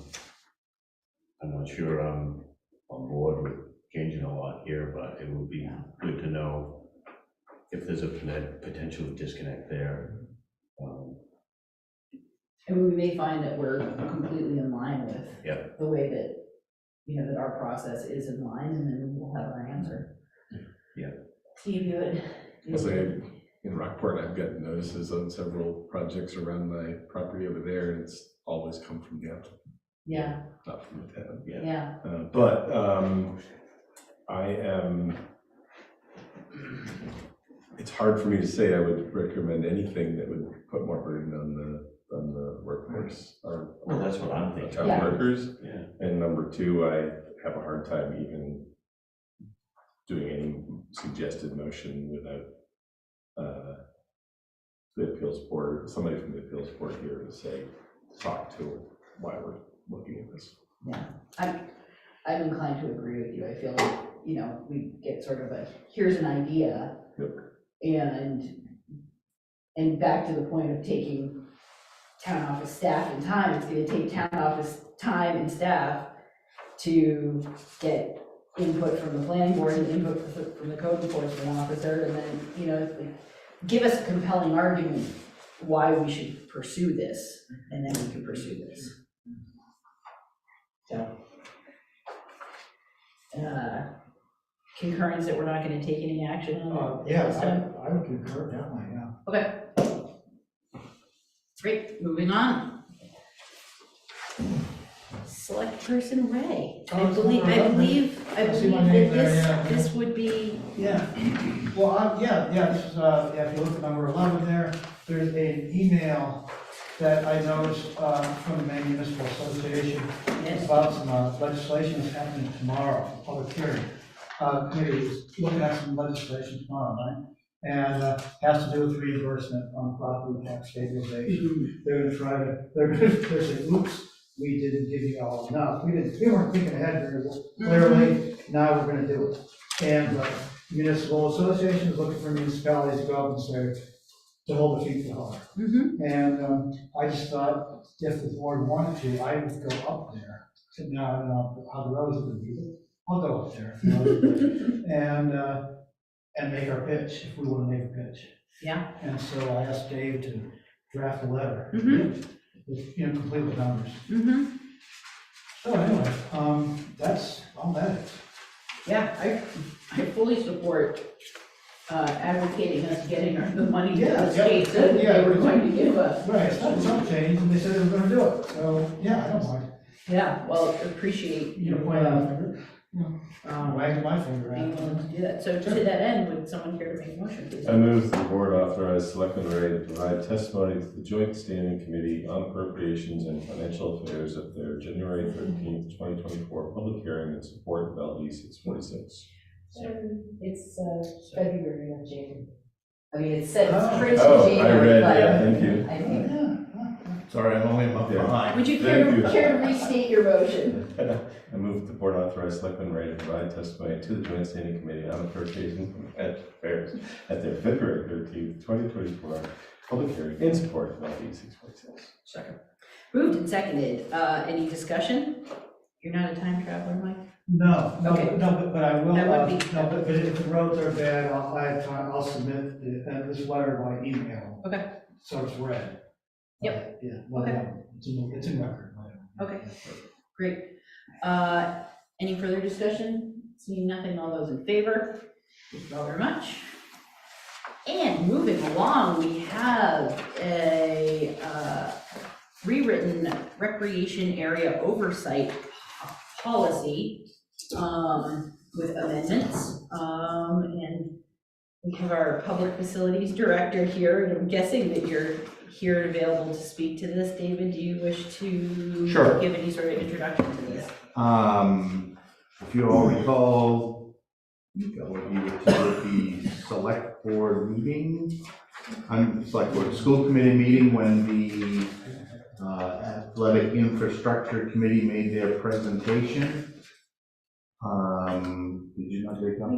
not sure I'm on board with changing a lot here, but it would be good to know if there's a potential disconnect there. And we may find that we're completely in line with the way that, that our process is in line, and then we'll have our answer. Yeah. Steve, you would? As in Rockport, I've got notices on several projects around my property over there, and it's always come from the applicant. Yeah. Not from the town. Yeah. But it's hard for me to say I would recommend anything that would put more burden on the workforce or That's what I'm thinking. town workers. Yeah. And number two, I have a hard time even doing any suggested motion without the appeals board, somebody from the appeals board here to say, talk to why we're looking at this. Yeah, I'm inclined to agree with you. I feel like, we get sort of here's an idea. Yep. And back to the point of taking town office staff and time, it's gonna take town office time and staff to get input from the planning board and input from the code enforcement officer, and then, give us a compelling argument why we should pursue this, and then we can pursue this. So, concurrence that we're not gonna take any action on it? Yeah, this time? I would concur definitely, yeah. Okay. Great, moving on. Select person Ray. I believe I see my name there, that yeah. this would be, Yeah, well, this is, if you look at number 11 there's an email that I noticed from the Maine Municipal Association yes, about some legislation that's happening tomorrow, a public hearing. Committee is looking at some legislation tomorrow, right? And has to do with reimbursement on property tax stabilization. They're gonna say, oops, we didn't give you all enough. We weren't thinking ahead very well, clearly, now we're gonna do it. And municipal association is looking for municipalities to go out and say, to hold the feet to the fire. And I just thought, if the board wanted to, I would go up there. So now I don't know how the roads are gonna be, but I'll go up there. And make our pitch, if we wanna make a pitch. yeah, And so I asked Dave to draft a letter. With, complete with numbers. So anyway, that's all that is. yeah, I fully support advocating us getting the money to the state that they were going to give us. Right, it's not some change, and they said they were gonna do it, so, yeah, I don't mind. Yeah, well, appreciate You know, point out, wag my finger being at willing to do that. So to that end, would someone care to make a motion, please? I move that the board authorize Selectman Ray to provide testimony to the Joint Standing Committee on Appropriations and Financial Affairs at their January 13th, 2024 public hearing in support of LD 646. It's February of January. I mean, it's said, it's printed Oh, January. I read, but yeah, thank you. I think, Sorry, I'm only a month Yeah. behind. Would you Thank you. care to restate your motion? I move the board authorize selectmen Ray to provide testimony to the joint standing committee on the occasion at fairs at their February 13th, 2024 public hearing in support of LD 646. Second. Moved and seconded. Any discussion? You're not a time traveler, Mike? No, Okay. but I will, That would be- but if the roads are bad, I'll submit this letter by email. Okay. So it's read. Yep. Yeah, well, Okay. yeah, it's in record. Okay. Great. Any further discussion? Seeing nothing, all those in favor? Thank you all very much. And moving along, we have a rewritten recreation area oversight policy with amendments. And we have our public facilities director here, and I'm guessing that you're here and available to speak to this. David, do you wish to Sure. give any sort of introduction to this? If you all recall, that would be the select board meeting, select board school committee meeting when the athletic infrastructure committee made their presentation. Did you not take up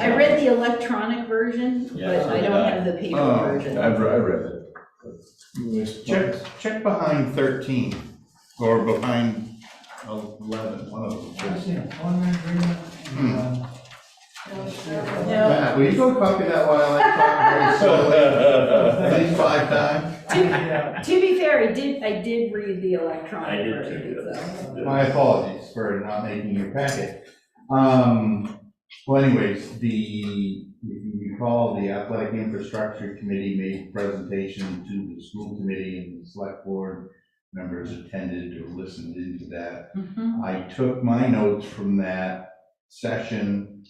I read the electronic version, but I don't have the paper version. I read it. Check behind 13, or behind 11, one of them. I've seen a preliminary agreement, No. Matt, will you go copy that while I talk very slowly, at least 5 times? To be fair, I did read the electronic I did version, too. so. My apologies for not making your packet. Well, anyways, if you recall, the athletic infrastructure committee made a presentation to the school committee, and the select board members attended or listened into that. Mhm. I took my notes from that session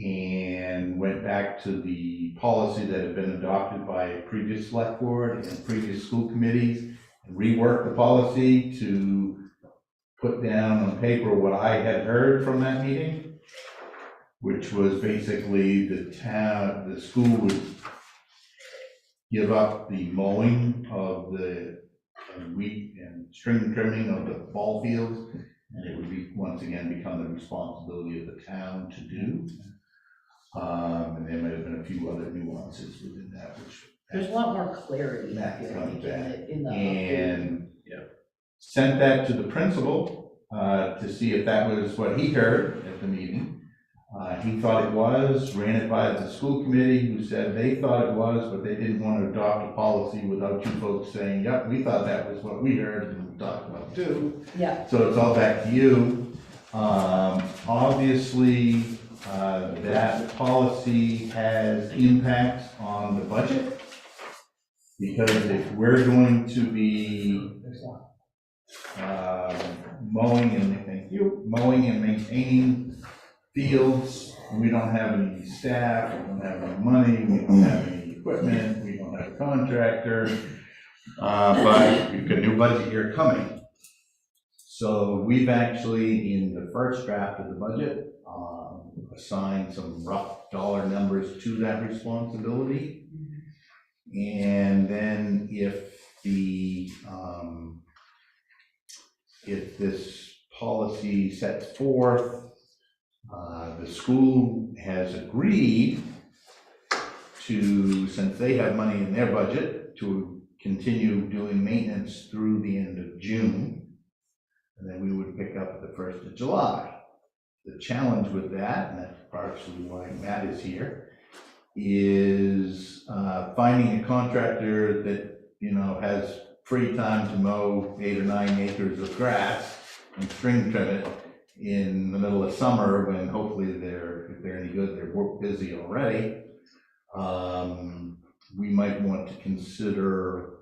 and went back to the policy that had been adopted by previous select board and previous school committees, and reworked the policy to put down on paper what I had heard from that meeting, which was basically the school would give up the mowing of the wheat and string trimming of the ball fields, and it would be, once again, become the responsibility of the town to do. And there might have been a few other nuances within that, which. There's a lot more clarity, I feel That's like, right. in the. And Yeah. sent that to the principal to see if that was what he heard at the meeting. He thought it was, ran it by the school committee, who said they thought it was, but they didn't want to adopt a policy without you folks saying, yep, we thought that was what we heard and talked about too. Yeah. So it's all back to you. Obviously, that policy has impacts on the budget, because if we're going to be mowing and maintaining fields, we don't have any staff, we don't have any money, we don't have any equipment, we don't have a contractor, but we've got a new budget year coming. So we've actually, in the first draft of the budget, assigned some rough dollar numbers to that responsibility. And then if this policy sets forth, the school has agreed to, since they have money in their budget, to continue doing maintenance through the end of June. And then we would pick up at the 1st of July. The challenge with that, and that's partially why Matt is here, is finding a contractor that, has free time to mow 8 or 9 acres of grass and string trim it in the middle of summer, when hopefully if they're any good, they're busy already. We might want to consider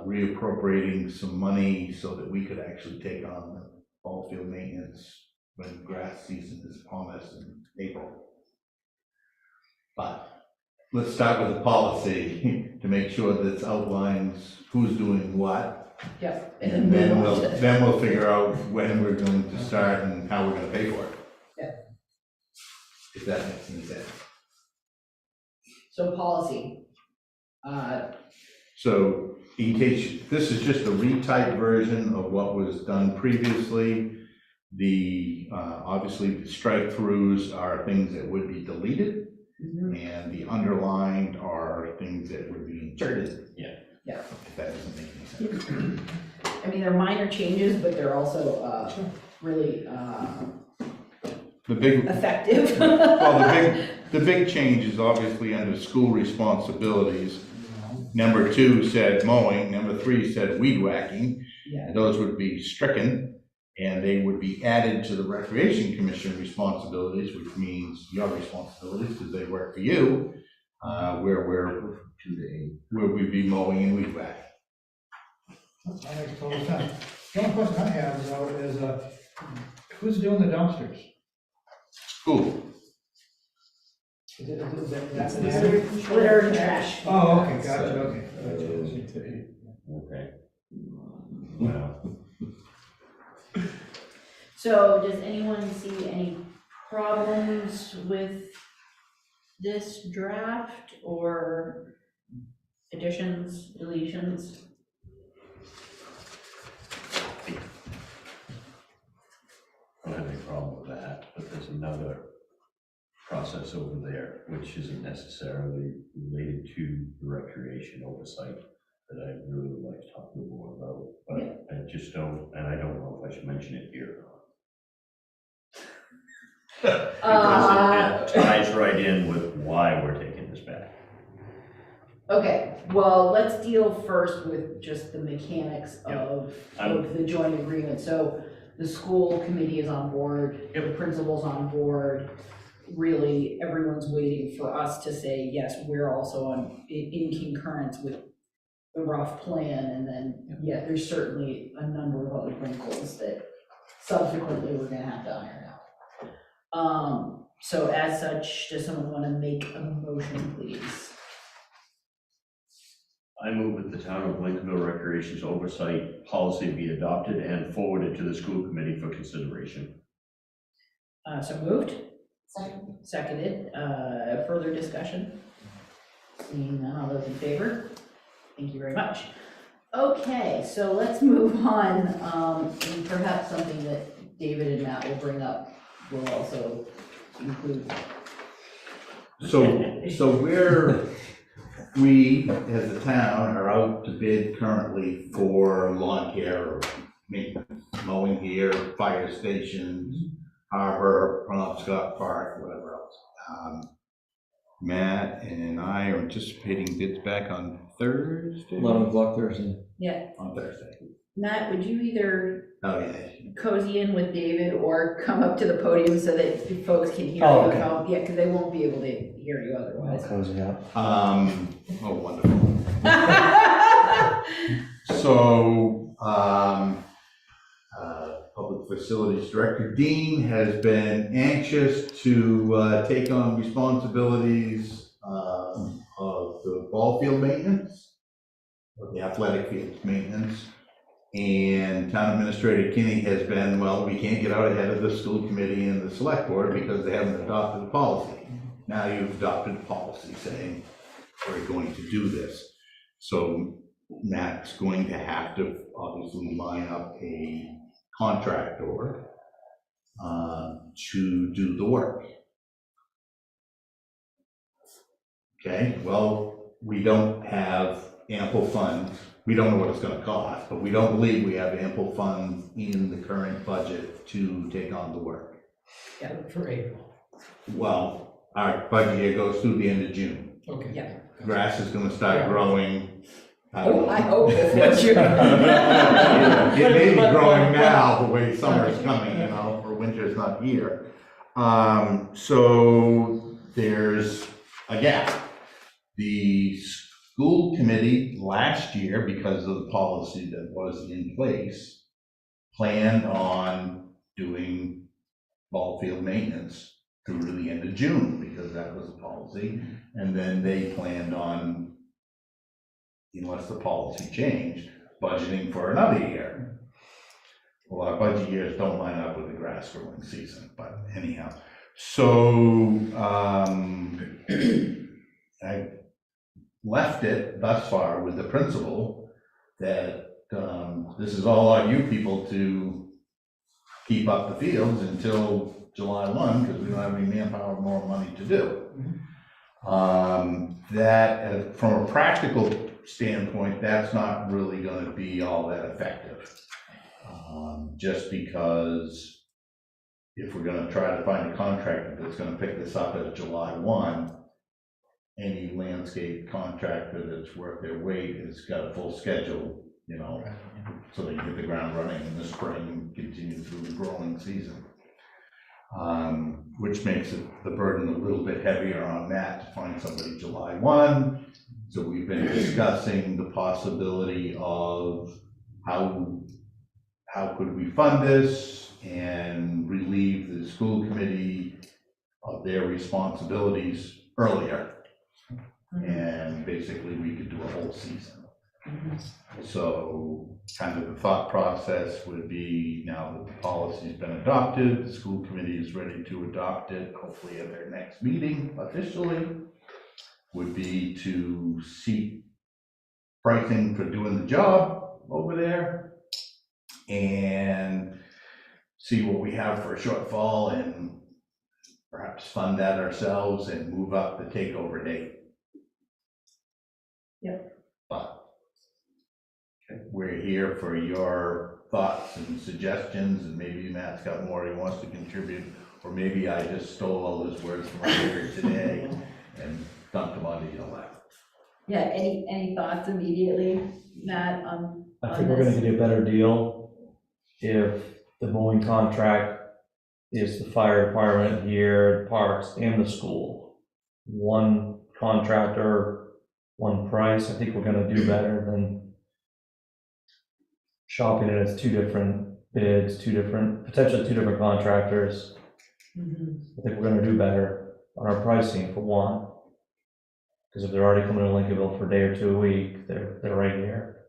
reappropriating some money so that we could actually take on the ball field maintenance when grass season is upon us in April. But let's start with the policy to make sure that it outlines who's doing what. Yep. And then we'll figure out when we're going to start and how we're gonna pay for it. Yeah. If that makes any sense. So policy. So in case, this is just a retyped version of what was done previously. The, obviously, the strike-throughs are things that would be deleted, and the underlined are things that would be inserted. Yeah. Yeah. If that doesn't make any sense. I mean, they're minor changes, but they're also really The big, effective. well, the big change is obviously under school responsibilities. Number 2 said mowing, number 3 said weed whacking. Yeah. And those would be stricken, and they would be added to the Recreation Commission responsibilities, which means your responsibilities, because they work for you, where we'd be mowing and weed whacking. That makes total sense. The only question I have, though, is, who's doing the dumpsters? School. Is it, That's that's litter and trash. Oh, okay, gotcha, okay. Okay. Wow. So does anyone see any problems with this draft or additions, deletions? I don't have any problem with that, but there's another process over there which isn't necessarily related to the recreation oversight that I really would like to talk to the board about, but I just don't, and I don't know if I should mention it here or not. Because it ties right in with why we're taking this back. Okay, well, let's deal first with just the mechanics of the joint agreement. So the school committee is on board, the principal's on board. Really, everyone's waiting for us to say, yes, we're also in concurrence with the rough plan. And then, yeah, there's certainly a number of other wrinkles that subsequently we're gonna have to iron out. So as such, does someone want to make a motion, please? I move that the town of Lincolnville Recreation's oversight policy be adopted and forwarded to the school committee for consideration. So moved? Seconded. Further discussion? Seeing none, all those in favor? Thank you very much. Okay, so let's move on, and perhaps something that David and Matt will bring up will also include. So we, as a town, are out to bid currently for lawn care, or maintenance, mowing here, fire stations, harbor, Penobscot Park, whatever else. Matt and I are anticipating bids back on Thursday? 11 o'clock Thursday. Yeah, On Thursday. Matt, would you either Oh, yeah. cozy in with David or come up to the podium so that you folks can hear Oh, you? okay. at home? Yeah, because they won't be able to hear you otherwise. Cozy up. Oh, wonderful. So, Public Facilities Director Dean has been anxious to take on responsibilities of the ball field maintenance, of the athletic field maintenance. And Town Administrator Kinney has been, well, we can't get out ahead of the school committee and the select board because they haven't adopted the policy. Now you've adopted the policy saying we're going to do this. So Matt's going to have to obviously line up a contractor to do the work. Okay, well, we don't have ample funds. We don't know what it's gonna cost, but we don't believe we have ample funds in the current budget to take on the work. For April. Well, our budget year goes through the end of June. Okay. Yeah. Grass is gonna start growing. Oh, I hope before June. It may be growing now, the way summer's coming, you know, or winter's not here. So there's a gap. The school committee last year, because of the policy that was in place, planned on doing ball field maintenance through the end of June, because that was the policy. And then they planned on, unless the policy changed, budgeting for another year. Well, our budget years don't line up with the grass growing season, but anyhow. So I left it thus far with the principal that, this is all on you people to keep up the fields until July 1, because we don't have any manpower, more money to do. That, from a practical standpoint, that's not really gonna be all that effective. Just because if we're gonna try to find a contractor that's gonna pick this up as July 1, any landscape contractor that's worth their weight has got a full schedule, you know, so they can hit the ground running in the spring and continue through the growing season. Which makes the burden a little bit heavier on that to find somebody July 1. So we've been discussing the possibility of how could we fund this and relieve the school committee of their responsibilities earlier. And basically we could do a whole season. So kind of the thought process would be, now that the policy's been adopted, the school committee is ready to adopt it, hopefully at their next meeting officially, would be to seek pricing for doing the job over there and see what we have for a shortfall and perhaps fund that ourselves and move up the takeover date. Yep. But we're here for your thoughts and suggestions, and maybe Matt's got more he wants to contribute, or maybe I just stole all his words from earlier today and dumped them onto your lap. Yeah, any thoughts immediately, Matt, on I think we're gonna get a better deal if the mowing contract is the fire department here, parks, and the school. One contractor, one price. I think we're gonna do better than shopping it as two different bids, potentially two different contractors. I think we're gonna do better on our pricing for one. Because if they're already coming to Lincolnville for a day or two a week, they're right here.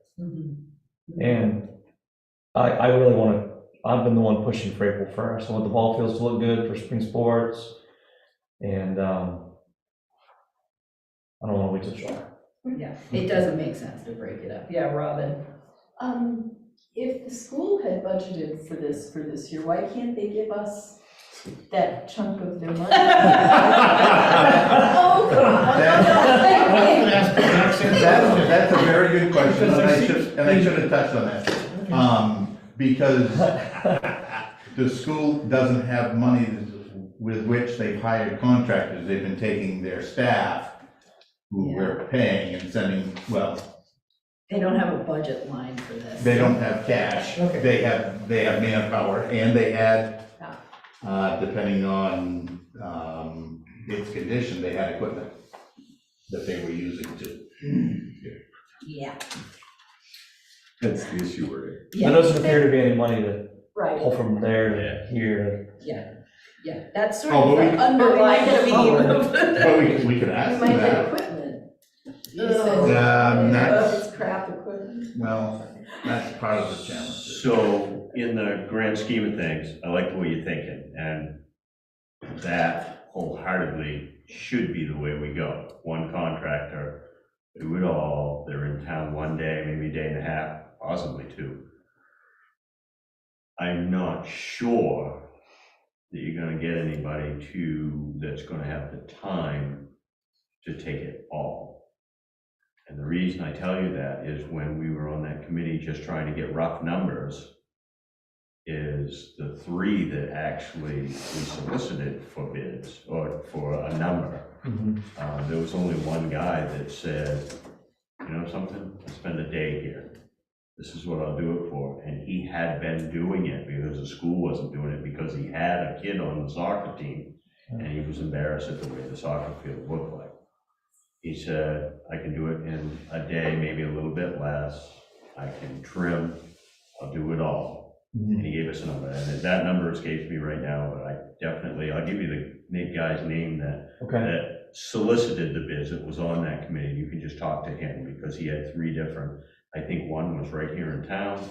And I really want to, I've been the one pushing for April 1st. I want the ball fields to look good for spring sports. And I don't want to wait till July. Yeah, it doesn't make sense to break it up. Yeah, Robin? If the school had budgeted for this year, why can't they give us that chunk of their money? Oh, God. That's a very good question, and I should have touched on that. Because the school doesn't have money with which they've hired contractors. They've been taking their staff, who we're paying and sending, well, They don't have a budget line for this. they don't have cash. Okay. They have manpower, and they had, depending on its condition, they had equipment that they were using too. Yeah. That's the issue we're in. There doesn't appear to be any money to Right, pull from there to here. yeah, that's sort Oh, of but we- the underlying But we might theme get a of But we could ask You them might get that. equipment. You Ugh. said, That's- it's crap equipment. Well, that's part of the challenge. So in the grand scheme of things, I like the way you're thinking, and that wholeheartedly should be the way we go. One contractor, do it all, they're in town one day, maybe a day and a half, possibly two. I'm not sure that you're gonna get anybody that's gonna have the time to take it all. And the reason I tell you that is when we were on that committee just trying to get rough numbers, is the three that actually we solicited for bids or for a number. There was only one guy that said, you know something, I'll spend a day here. This is what I'll do it for. And he had been doing it because the school wasn't doing it, because he had a kid on the soccer team and he was embarrassed at the way the soccer field looked like. He said, I can do it in a day, maybe a little bit less. I can trim, I'll do it all. And he gave us a number, and that number escapes me right now, but I'll give you the guy's name that solicited the bids, that was on that committee. You can just talk to him, because he had three different, I think one was right here in town.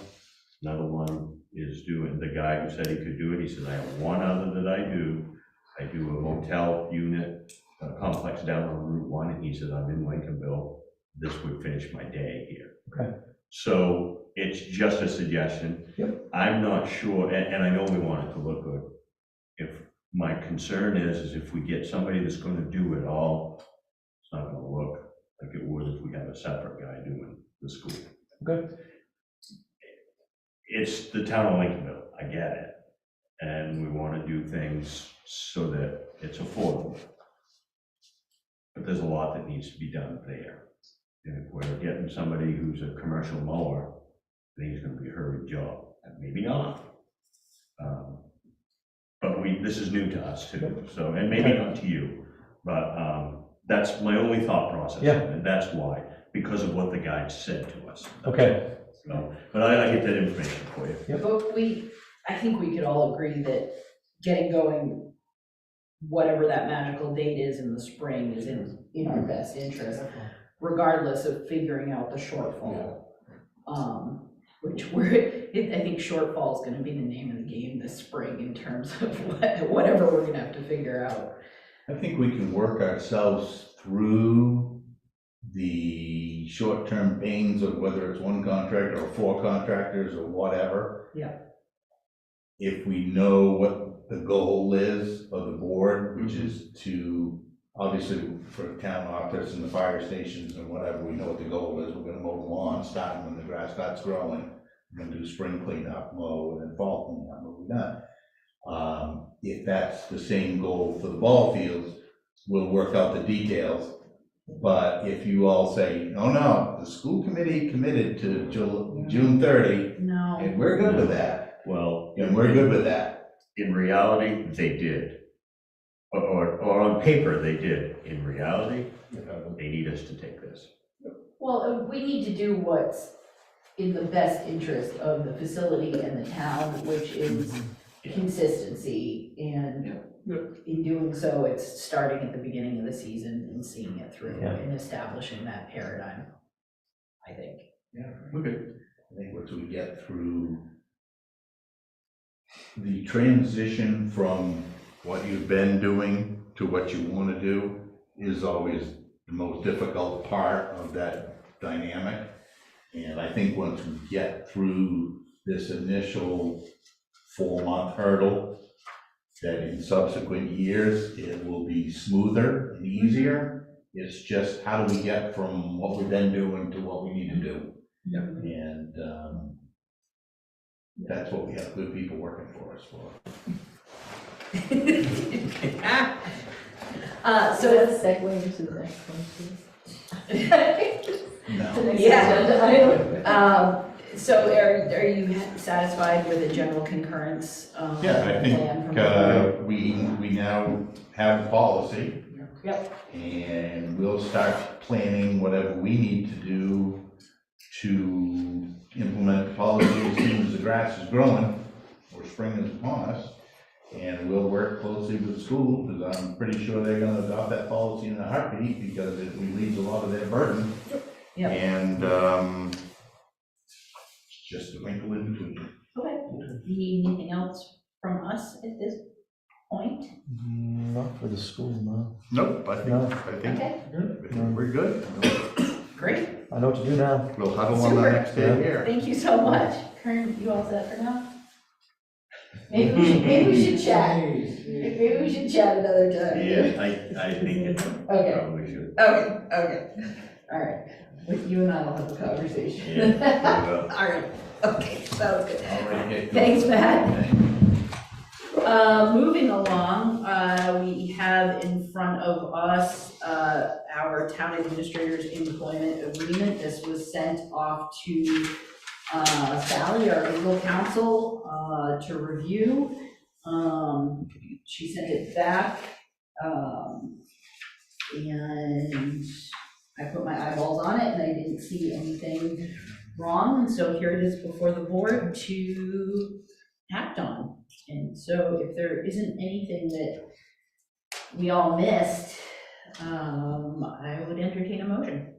Another one is doing, the guy who said he could do it, he said, I have one other that I do a motel unit, a complex down on Route 1, and he said, I'm in Lincolnville, this would finish my day here. So it's just a suggestion. Yep. I'm not sure, and I know we want it to look good. If my concern is if we get somebody that's gonna do it all, it's not gonna look like it would if we have a separate guy doing the school. Okay. It's the town of Lincolnville, I get it. And we wanna do things so that it's affordable. But there's a lot that needs to be done there. And if we're getting somebody who's a commercial mower, then he's gonna be a hurried job, and maybe not. But this is new to us too, so, and maybe not to you, but that's my only thought process. Yeah. And that's why, because of what the guide said to us. Okay. So, but I get that information for you. But I think we could all agree that getting going, whatever that magical date is in the spring, is in our best interest, regardless of figuring out the shortfall. Which I think shortfall is gonna be the name of the game this spring in terms of whatever we're gonna have to figure out. I think we can work ourselves through the short-term pains of whether it's one contractor or 4 contractors or whatever. Yeah. If we know what the goal is of the board, which is to, obviously, for the town office and the fire stations and whatever, we know what the goal is. We're gonna mow the lawn, starting when the grass starts growing. We're gonna do spring cleanup, mow, and then fall cleanup, what we done. If that's the same goal for the ball fields, we'll work out the details. But if you all say, oh no, the school committee committed to June 30, No. and we're good with that, Well, and we're good with that. in reality, they did. Or on paper, they did. In reality, they need us to take this. Well, we need to do what's in the best interest of the facility and the town, which is consistency. And in doing so, it's starting at the beginning of the season and seeing it through Yeah. and establishing that paradigm, I think. Okay. I think once we get through the transition from what you've been doing to what you want to do is always the most difficult part of that dynamic. And I think once we get through this initial 4-month hurdle, that in subsequent years, it will be smoother and easier. It's just how do we get from what we've been doing to what we need to do? Yeah. And that's what we have good people working for us for. So let's segue into the next one, please. No. The next Yeah. agenda item. So are you satisfied with a general concurrence? Yeah, I plan think from we now have a policy. Yep. And we'll start planning whatever we need to do to implement the policy as soon as the grass is growing or spring is upon us. And we'll work closely with the school, because I'm pretty sure they're gonna adopt that policy in a heartbeat, because it relieves a lot of their burden. Yep. And just a wrinkle in between. Okay. Need anything else from us at this point? Not for the school, no. Nope, I No. Okay, we're good. great. I know what to do now. We'll huddle on the Super. next day here. Thank you so much. Karen, you all set for now? Maybe we should chat. Maybe we should chat another time. Yeah, I think it Okay. probably should. Okay. All right. With you and I will have a conversation. Yeah. All right. Okay, sounds good. All right, get going. Thanks, Matt. Thank you. Moving along, we have in front of us, our town administrator's employment agreement. This was sent off to, Sally, our legal counsel, to review. She sent it back, and I put my eyeballs on it and I didn't see anything wrong. And so here it is before the board to act on. And so if there isn't anything that we all missed, I would entertain a motion.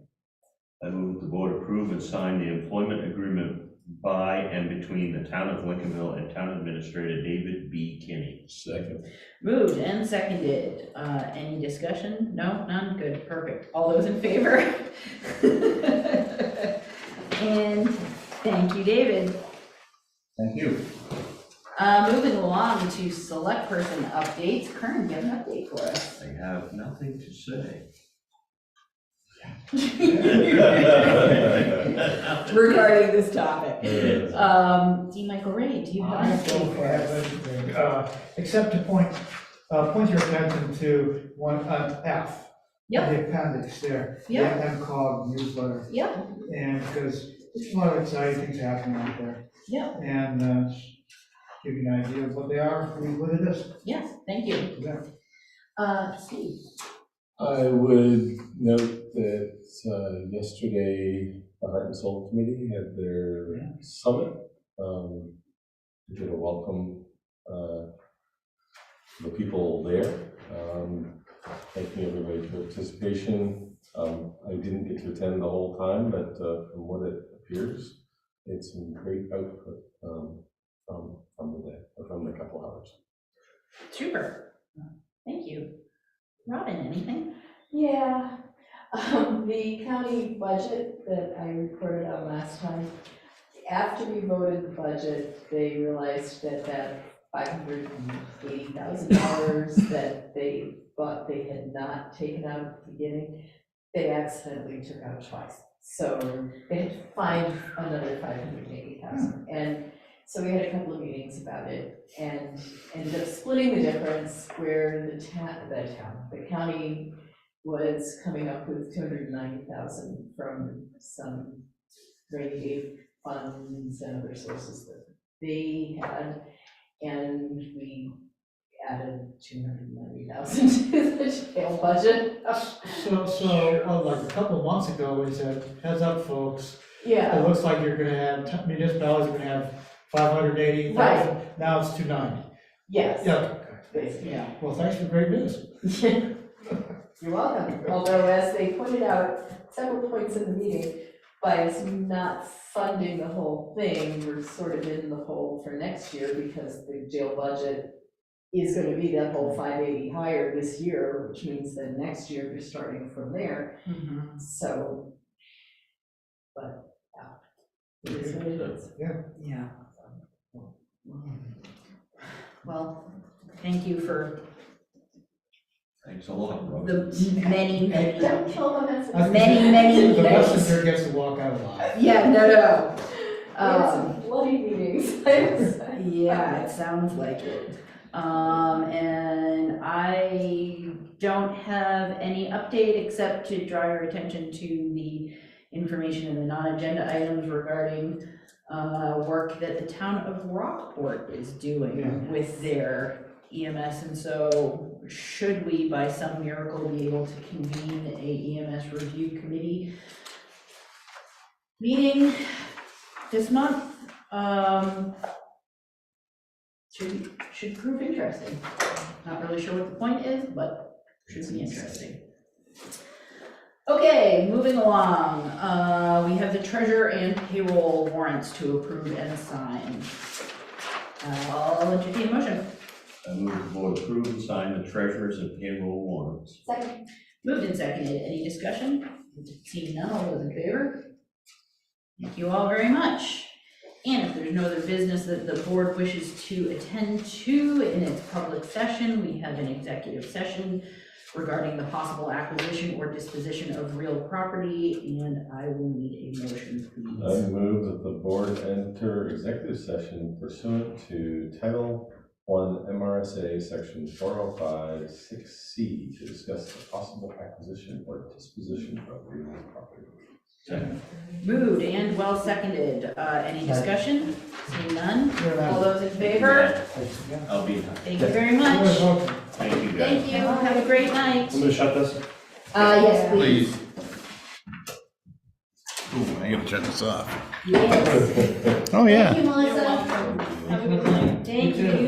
I move that the board approve and sign the employment agreement by and between the town of Lincolnville and town administrator David B. Kinney. Second. Moved and seconded. Any discussion? No, none? Good, perfect. All those in favor? And thank you, David. Thank you. Moving along to select person updates. Kern, give an update for us. I have nothing to say. Regarding this topic. D. Michael Ray, do you have an update for us? Except to point your attention to one, F. Yep. The appendix there. Yep. The MCOG newsletter. Yep, And because there's a lot of exciting things happening out there. yep, And give you an idea of what they are, what it is. yes, thank you. Yeah. Steve. I would note that yesterday, the Heart and Soul Committee had their summit. Did a welcome the people there, thanking everybody for participation. I didn't get to attend the whole time, but from what it appears, it's some great output from the day, or from the couple hours. Super, thank you. Robin, anything? Yeah, the county budget that I reported on last time, after we voted the budget, they realized that $580,000 that they thought they had not taken out at the beginning, they accidentally took out twice. So they had to find another $580,000. And so we had a couple of meetings about it and ended up splitting the difference where the county was coming up with $290,000 from some rainy day funds and other sources that they had, and we added $290,000 to the jail budget. So like a couple of months ago, we said, heads up, folks, Yeah, it looks like you're gonna have, municipalities are gonna have 580,000, now it's 290. yes, Yeah, basically. Yeah. well, thanks for great news. You're welcome. Although, as they pointed out several points in the meeting, by us not funding the whole thing, we're sort of in the hole for next year because the jail budget is going to be that whole 580 higher this year, which means that next year you're starting from there. Mm-hmm. So, but, yeah. It is what it is. Yeah. Well, thank you for Thanks a lot, Rob. the many, many, Don't kill the messenger. many The days. messenger gets to walk out alive. Yeah, no. We had some bloody meetings, I would say. Yeah, it sounds like it. And I don't have any update except to draw your attention to the information in the non-agenda items regarding work that the town of Rockport is doing with their EMS. And so should we, by some miracle, be able to convene a EMS review committee meeting this month, should prove interesting. Not really sure what the point is, but should be interesting. Okay, moving along, we have the treasurer and payroll warrants to approve and sign. I'll entertain a motion. I move the board approve and sign the treasurer's and payroll warrants. Second. Moved and seconded. Any discussion? Seeing none, all those in favor? Thank you all very much. And if there's no other business that the board wishes to attend to in its public session, we have an executive session regarding the possible acquisition or disposition of real property, and I will need a motion, I please. move that the board enter executive session pursuant to Title 1 MRSA Section 405 6C to discuss the possible acquisition or disposition of real property. Second. Moved and well seconded. Any discussion? Seeing none? Yeah. All those in favor? I'll be, Thank you very much. thank you guys. Thank you. Have a great night. I'm gonna shut this. Yes, please. Ooh, I gotta shut this off. Yes. Oh, yeah. Thank you, Melissa. Have a good night. Thank you.